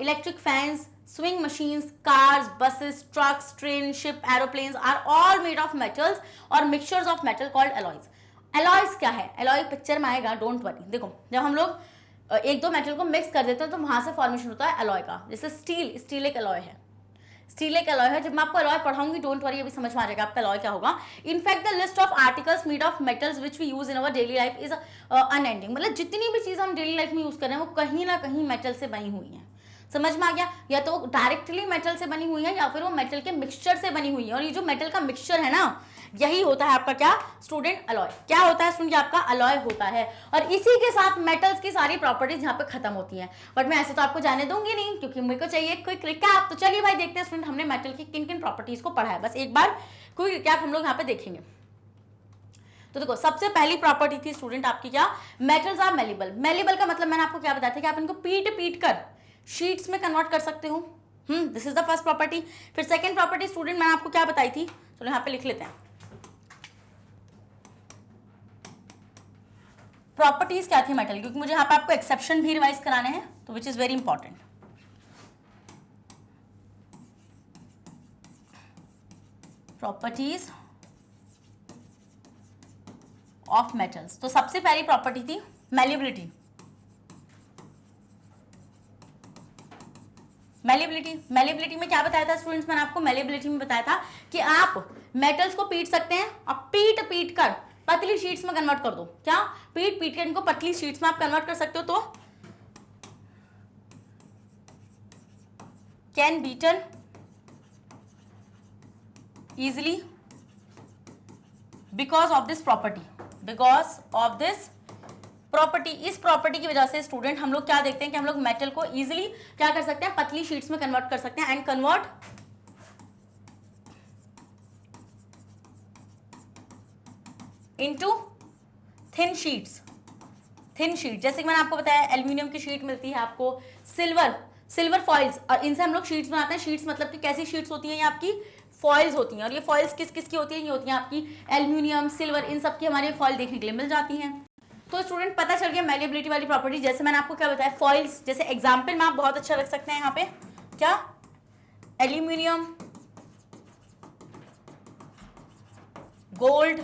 electric fans, sewing machines, cars, buses, trucks, train, ship, aeroplanes are all made of metals और mixtures of metal called alloys. Alloys क्या है, एलॉय पिक्चर में आएगा, डोंट वरी। देखो जब हम लोग एक दो मेटल को मिक्स कर देते हैं तो वहां से फॉर्मेशन होता है एलॉय का। जैसे स्टील एक एलॉय है, स्टील एक एलॉय है। जब मैं आपको एलॉय पढ़ाऊंगी डोंट वरी, अभी समझ में आ जाएगा आपका एलॉय क्या होगा। In fact the list of articles made of metals which we use in our daily life is unending. मतलब जितनी भी चीज हम डेली लाइफ में यूज कर रहे हैं वो कहीं ना कहीं मेटल से बनी हुई है। समझ में आ गया? या तो डायरेक्टली मेटल से बनी हुई है या फिर वो मेटल के मिक्सचर से बनी हुई है। और ये जो मेटल का मिक्सचर है ना, यही होता है आपका क्या स्टूडेंट, अलॉय। क्या होता है स्टूडेंट, आपका अलॉय होता है। और इसी के साथ मेटल्स की सारी प्रॉपर्टीज यहाँ पे खत्म होती हैं, बट मैं ऐसे तो आपको जाने दूंगी नहीं, क्योंकि मेरे को चाहिए क्विक रिकैप। तो चलिए भाई देखते हैं स्टूडेंट हमने मेटल की किन किन प्रॉपर्टीज को पढ़ा है, बस एक बार क्विक रिकैप हम लोग यहाँ पे देखेंगे। तो देखो सबसे पहली प्रॉपर्टी थी स्टूडेंट आपकी क्या, मेटल्स आर मेलेबल। मेलेबल का मतलब मैंने आपको क्या बताया था कि आप इनको पीट पीट कर शीट्स में कन्वर्ट कर सकते हो। This is the first property. फिर सेकंड प्रॉपर्टी स्टूडेंट मैंने आपको क्या बताई थी, चलो यहाँ पे लिख लेते हैं। प्रॉपर्टीज क्या थी मेटल, क्योंकि मुझे यहाँ पे आपको एक्सेप्शन भी रिवाइज कराने हैं, तो विच is very important. Properties of metals. तो सबसे पहली प्रॉपर्टी थी मेलेबिलिटी। मेलेबिलिटी में क्या बताया था स्टूडेंट्स, मैंने आपको मेलेबिलिटी में बताया था कि आप मेटल्स को पीट सकते हैं और पीट पीट कर पतली शीट्स में कन्वर्ट कर दो। क्या, पीट पीट कर इनको पतली शीट्स में आप कन्वर्ट कर सकते हो। तो can beaten easily because of this property. Because of this property, इस प्रॉपर्टी की वजह से स्टूडेंट हम लोग क्या देखते हैं कि हम लोग मेटल को इजीली क्या कर सकते हैं, पतली शीट्स में कन्वर्ट कर सकते हैं and convert into thin sheets. Thin sheet जैसे कि मैंने आपको बताया एल्यूमिनियम की शीट मिलती है आपको, सिल्वर फॉइल्स, और इनसे हम लोग शीट्स बनाते हैं। शीट्स मतलब कि कैसी शीट्स होती हैं, ये आपकी फॉइल्स होती हैं। और ये फॉइल्स किस किस की होती हैं, ये होती हैं आपकी एल्यूमिनियम, सिल्वर, इन सब की हमारे फॉइल देखने के लिए मिल जाती हैं। तो स्टूडेंट पता चल गया मेलेबिलिटी वाली प्रॉपर्टी। जैसे मैंने आपको क्या बताया, फॉइल्स, जैसे एग्जांपल में आप बहुत अच्छा रख सकते हैं यहाँ पे क्या, एल्यूमिनियम, गोल्ड,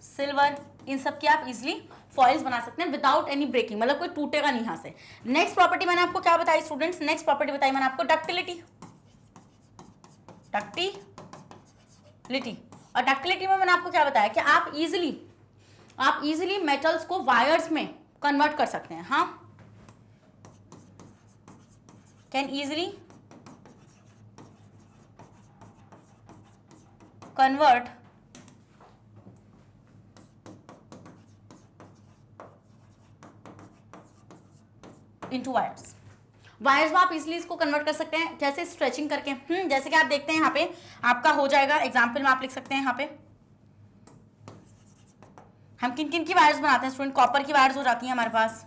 सिल्वर, इन सब की आप इजिली फॉइल्स बना सकते हैं विदाउट एनी ब्रेकिंग, मतलब कोई टूटेगा नहीं यहाँ से। नेक्स्ट प्रॉपर्टी मैंने आपको क्या बताई स्टूडेंट्स, नेक्स्ट प्रॉपर्टी बताई मैंने आपको डक्टिलिटी। और डक्टिलिटी में मैंने आपको क्या बताया कि आप इजीली मेटल्स को वायर्स में कन्वर्ट कर सकते हैं। हाँ, can easily convert into wires में आप इजिली इसको कन्वर्ट कर सकते हैं, जैसे स्ट्रेचिंग करके। जैसे कि आप देखते हैं यहाँ पे आपका हो जाएगा, एग्जाम्पल में आप लिख सकते हैं यहाँ पे हम किन किन की वायर्स बनाते हैं स्टूडेंट, कॉपर की वायर्स हो जाती हैं हमारे पास।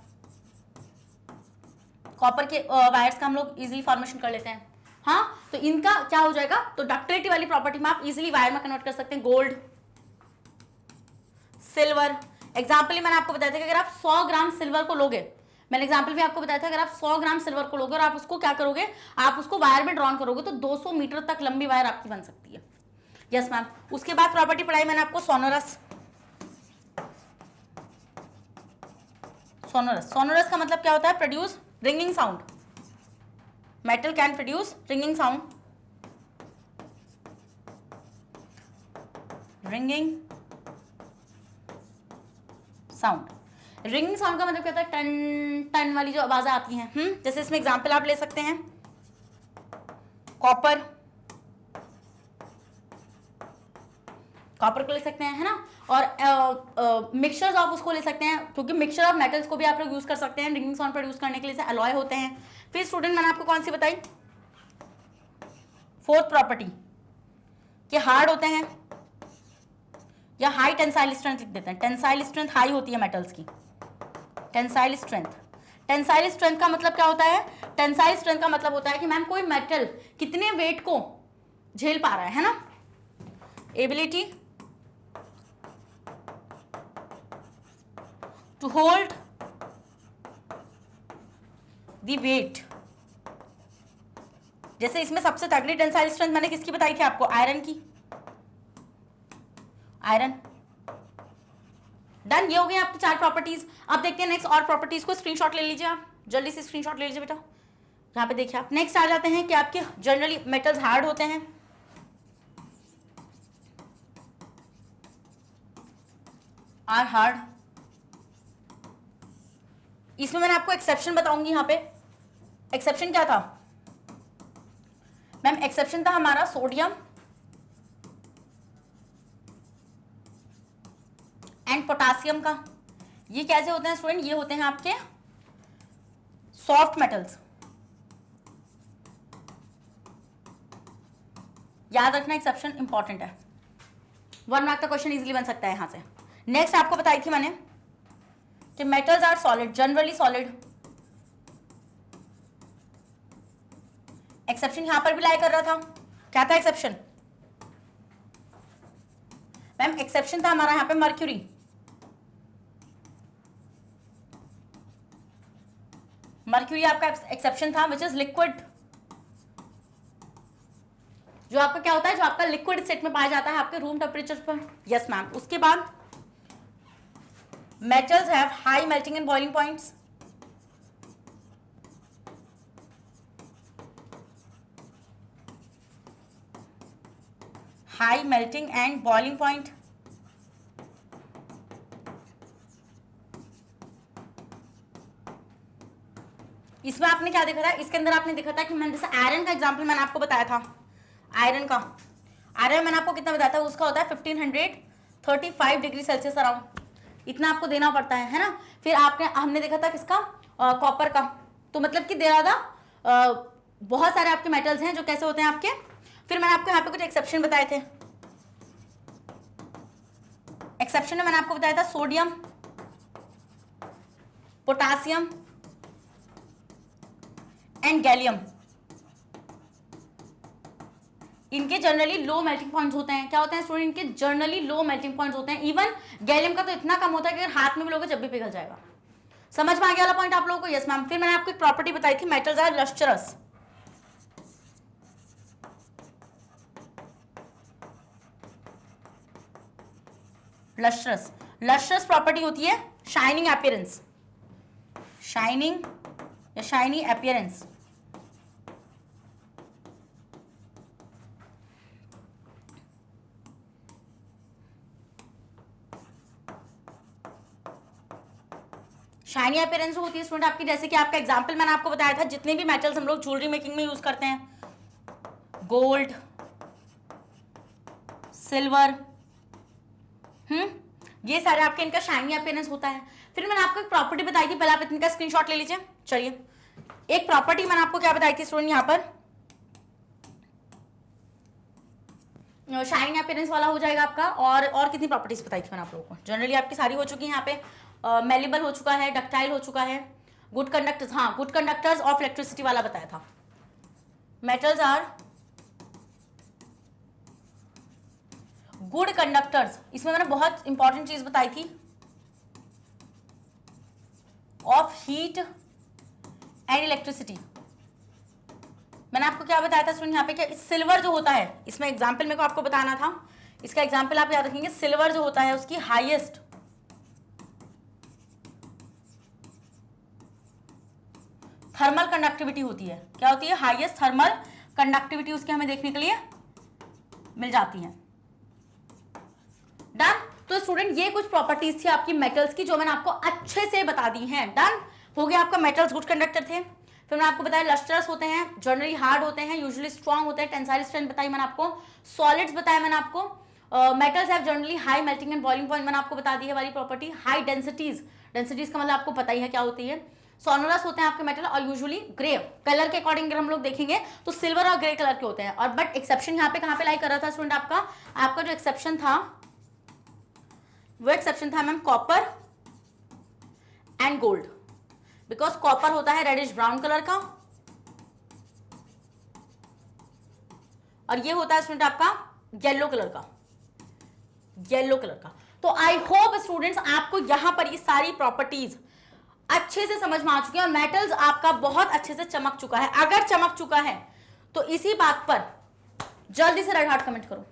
कॉपर के वायर्स का हम लोग इजीली फॉर्मेशन कर लेते हैं। हाँ, तो इनका क्या हो जाएगा, तो डक्टिलिटी वाली प्रॉपर्टी में आप इजीली वायर में कन्वर्ट कर सकते हैं। गोल्ड, सिल्वर, एग्जाम्पल मैंने आपको बताया था कि अगर आप 100 ग्राम सिल्वर को लोगे, मैंने एग्जाम्पल भी आपको बताया था, अगर आप 100 ग्राम सिल्वर को लोगे और आप उसको क्या करोगे, आप उसको वायर में ड्रॉन करोगे तो 200 मीटर तक लंबी वायर आपकी बन सकती है। Yes ma'am. उसके बाद प्रॉपर्टी पढ़ाई मैंने आपको सोनोरस। सोनोरस का मतलब क्या होता है, produce ringing sound. Metal can produce ringing sound, ringing sound का मतलब क्या होता है, टन टन वाली जो आवाजें आती हैं। जैसे इसमें एग्जांपल आप ले सकते हैं, कॉपर को ले सकते हैं, है ना। और मिक्सचर्स ऑफ उसको ले सकते हैं, क्योंकि मिक्सचर ऑफ मेटल्स को भी आप लोग यूज कर सकते हैं रिंगिंग साउंड प्रोड्यूस करने के लिए, अलॉय होते हैं। फिर स्टूडेंट मैंने आपको कौन सी बताई, फोर्थ प्रॉपर्टी, कि हार्ड होते हैं या हाई टेंसाइल स्ट्रेंथ लिख देते हैं। टेंसाइल स्ट्रेंथ हाई होती है मेटल्स की। टेंसाइल स्ट्रेंथ का मतलब क्या होता है, टेंसाइल स्ट्रेंथ का मतलब होता है कि मैम कोई मेटल कितने वेट को झेल पा रहा है ना। Ability to hold the weight. जैसे इसमें सबसे तगड़ी टेंसाइल स्ट्रेंथ मैंने किसकी बताई थी आपको, आयरन की। आयरन डन, ये हो गई आपकी 4 प्रॉपर्टीज। अब देखते हैं नेक्स्ट और प्रॉपर्टीज को, स्क्रीनशॉट ले लीजिए आप, जल्दी से स्क्रीनशॉट ले लीजिए बेटा। यहाँ पे देखिए आप, नेक्स्ट आ जाते हैं कि आपके जनरली मेटल्स हार्ड होते हैं, आर हार्ड। इसमें मैंने आपको एक्सेप्शन बताऊंगी। यहाँ पे एक्सेप्शन क्या था मैम, एक्सेप्शन था हमारा सोडियम एंड पोटासियम का। ये कैसे होते हैं स्टूडेंट? ये होते हैं आपके सॉफ्ट मेटल्स। याद रखना, एक्सेप्शन इंपॉर्टेंट है, 1 मार्क का क्वेश्चन इजीली बन सकता है यहां से। नेक्स्ट आपको बताई थी मैंने कि metals are solid, generally solid. Exception यहां पर भी लाई कर रहा था। क्या था एक्सेप्शन? मैम एक्सेप्शन था हमारा यहां पे मर्क्यूरी। मर्क्यूरी आपका एक्सेप्शन था, विच इज लिक्विड। जो आपका क्या होता है, जो आपका लिक्विड स्टेट में पाया जाता है आपके रूम टेम्परेचर पर। Yes ma'am. उसके बाद metals have high melting and boiling points. High melting and boiling point. इसमें आपने क्या देखा था? इसके अंदर आपने देखा था कि मैंने जैसे आयरन का एग्जांपल मैंने आपको बताया था। आयरन का, आयरन मैंने आपको कितना बताया था? उसका होता है 1535 डिग्री सेल्सियस अराउंड, इतना आपको देना पड़ता है ना। फिर आपने हमने देखा था किसका? कॉपर का। तो मतलब कि दे रहा था बहुत सारे आपके मेटल्स हैं जो कैसे होते हैं आपके। फिर मैंने आपको यहाँ पे कुछ एक्सेप्शन बताए थे। एक्सेप्शन में मैंने आपको बताया था सोडियम, पोटासियम एंड गैलियम। इनके जनरली लो मेल्टिंग पॉइंट्स होते हैं। क्या होते हैं स्टूडेंट? इनके जनरली लो मेल्टिंग पॉइंट्स होते हैं। इवन गैलियम का तो इतना कम होता है कि अगर हाथ में भी लोगे जब भी पिघल जाएगा। समझ में आ गया वाला पॉइंट आप लोगों को? Yes ma'am. फिर मैंने आपको एक प्रॉपर्टी बताई थी, metals are lustrous. Lustrous, lustrous property होती है शाइनिंग अपीयरेंस, शाइनिंग या शाइनी अपीयरेंस। शाइनी अपीयरेंस होती है स्टूडेंट आपकी, जैसे कि आपका एग्जांपल मैंने आपको बताया था, जितने भी मेटल्स हम लोग ज्वेलरी मेकिंग में यूज करते हैं, गोल्ड, सिल्वर, ये सारे आपके इनका शाइनी अपीयरेंस होता है। फिर मैंने आपको एक प्रॉपर्टी बताई थी, पहले आप इनका स्क्रीनशॉट ले लीजिए। चलिए, एक प्रॉपर्टी मैंने आपको क्या बताई थी स्टूडेंट? यहाँ पर शाइनिंग अपीयरेंस वाला हो जाएगा आपका। और कितनी प्रॉपर्टीज बताई थी मैंने आप लोगों को? जनरली आपकी सारी हो चुकी है। यहाँ पे मेलेबल हो चुका है, डक्टाइल हो चुका है, गुड कंडक्टर्स, हाँ गुड कंडक्टर्स ऑफ इलेक्ट्रिसिटी वाला बताया था। Metals are good conductors. इसमें मैंने बहुत इंपॉर्टेंट चीज बताई थी, ऑफ हीट एंड इलेक्ट्रिसिटी। मैंने आपको क्या बताया था स्टूडेंट? यहाँ पे क्या सिल्वर जो होता है, इसमें एग्जाम्पल मेरे को आपको बताना था। इसका एग्जाम्पल आप याद रखेंगे, सिल्वर जो होता है उसकी हाईएस्ट थर्मल कंडक्टिविटी होती है। क्या होती है? हाईएस्ट थर्मल कंडक्टिविटी उसकी हमें देखने के लिए मिल जाती है। डन। तो स्टूडेंट ये कुछ प्रॉपर्टीज थी आपकी मेटल्स की जो मैंने आपको अच्छे से बता दी हैं। डन हो गया आपका। मेटल्स गुड कंडक्टर थे। फिर मैंने आपको बताया लस्ट्रस होते हैं, जनरली हार्ड होते हैं, यूजुअली स्ट्रॉन्ग होते हैं, टेंसाइल स्ट्रेंथ बताई मैंने आपको, सॉलिड्स बताया मैंने आपको, metals have generally high melting and boiling point मैंने आपको बता दी है वाली प्रॉपर्टी। हाई डेंसिटीज, डेंसिटीज का मतलब आपको पता ही है क्या होती है। सोनोरस होते हैं आपके मेटल और यूजुअली ग्रे। कलर के अकॉर्डिंग अगर हम लोग देखेंगे तो सिल्वर और ग्रे कलर के होते हैं। और बट एक्सेप्शन यहाँ पे कहाँ पे लाई कर रहा था स्टूडेंट? आपका जो एक्सेप्शन था वो एक्सेप्शन था ma'am copper and gold. Because copper होता है रेडिश ब्राउन कलर का और ये होता है स्टूडेंट आपका येलो कलर का, येलो कलर का। तो आई होप स्टूडेंट्स आपको यहां पर ये सारी प्रॉपर्टीज अच्छे से समझ में आ चुकी है और मेटल्स आपका बहुत अच्छे से चमक चुका है। अगर चमक चुका है तो इसी बात पर जल्दी से रेड हार्ट कमेंट करो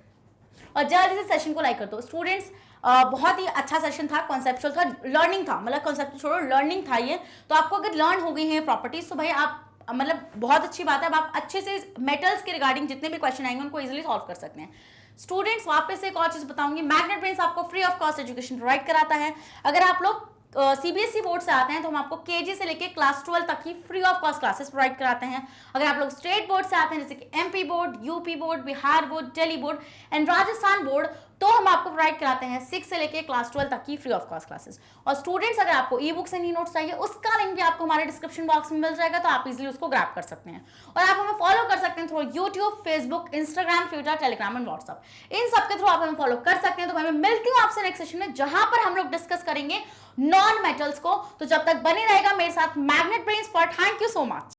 और जल्दी से सेशन को लाइक कर दो। स्टूडेंट्स बहुत ही अच्छा सेशन था, कॉन्सेप्चुअल था, लर्निंग था, मतलब कॉन्सेप्ट छोड़ो लर्निंग था ये। तो आपको अगर लर्न हो गई है प्रॉपर्टीज तो भाई आप मतलब बहुत अच्छी बात है, अब आप अच्छे से मेटल्स के रिगार्डिंग जितने भी क्वेश्चन आएंगे उनको इजीली सॉल्व कर सकते हैं। स्टूडेंट्स वापस से एक और चीज बताऊंगी, मैग्नेट ब्रेन्स आपको free of cost education provide कराता है। अगर आप लोग सीबीएसई बोर्ड से आते हैं तो हम आपको केजी से लेके क्लास 12 तक की free of cost classes provide कराते हैं। अगर आप लोग स्टेट बोर्ड से आते हैं जैसे कि MP board, UP board, Bihar board, Delhi board and Rajasthan board, तो हम आपको प्रोवाइड कराते हैं 6 से लेके क्लास 12 तक की फ्री ऑफ कॉस्ट क्लासेस। और स्टूडेंट्स, अगर आपको ई बुक से नहीं नोट्स चाहिए, उसका लिंक भी आपको हमारे डिस्क्रिप्शन बॉक्स में मिल जाएगा, तो आप इजिली उसको ग्रैब कर सकते हैं। और आप हमें फॉलो कर सकते हैं through YouTube, Facebook, Instagram, Twitter, Telegram and WhatsApp. इन सबके थ्रू आप हमें फॉलो कर सकते हैं। तो मैं मिलती हूँ आपसे नेक्स्ट सेशन में, जहां पर हम लोग डिस्कस करेंगे नॉन मेटल्स को। तो जब तक बने रहेगा मेरे साथ मैग्नेट ब्रेन्स पर। Thank you so much.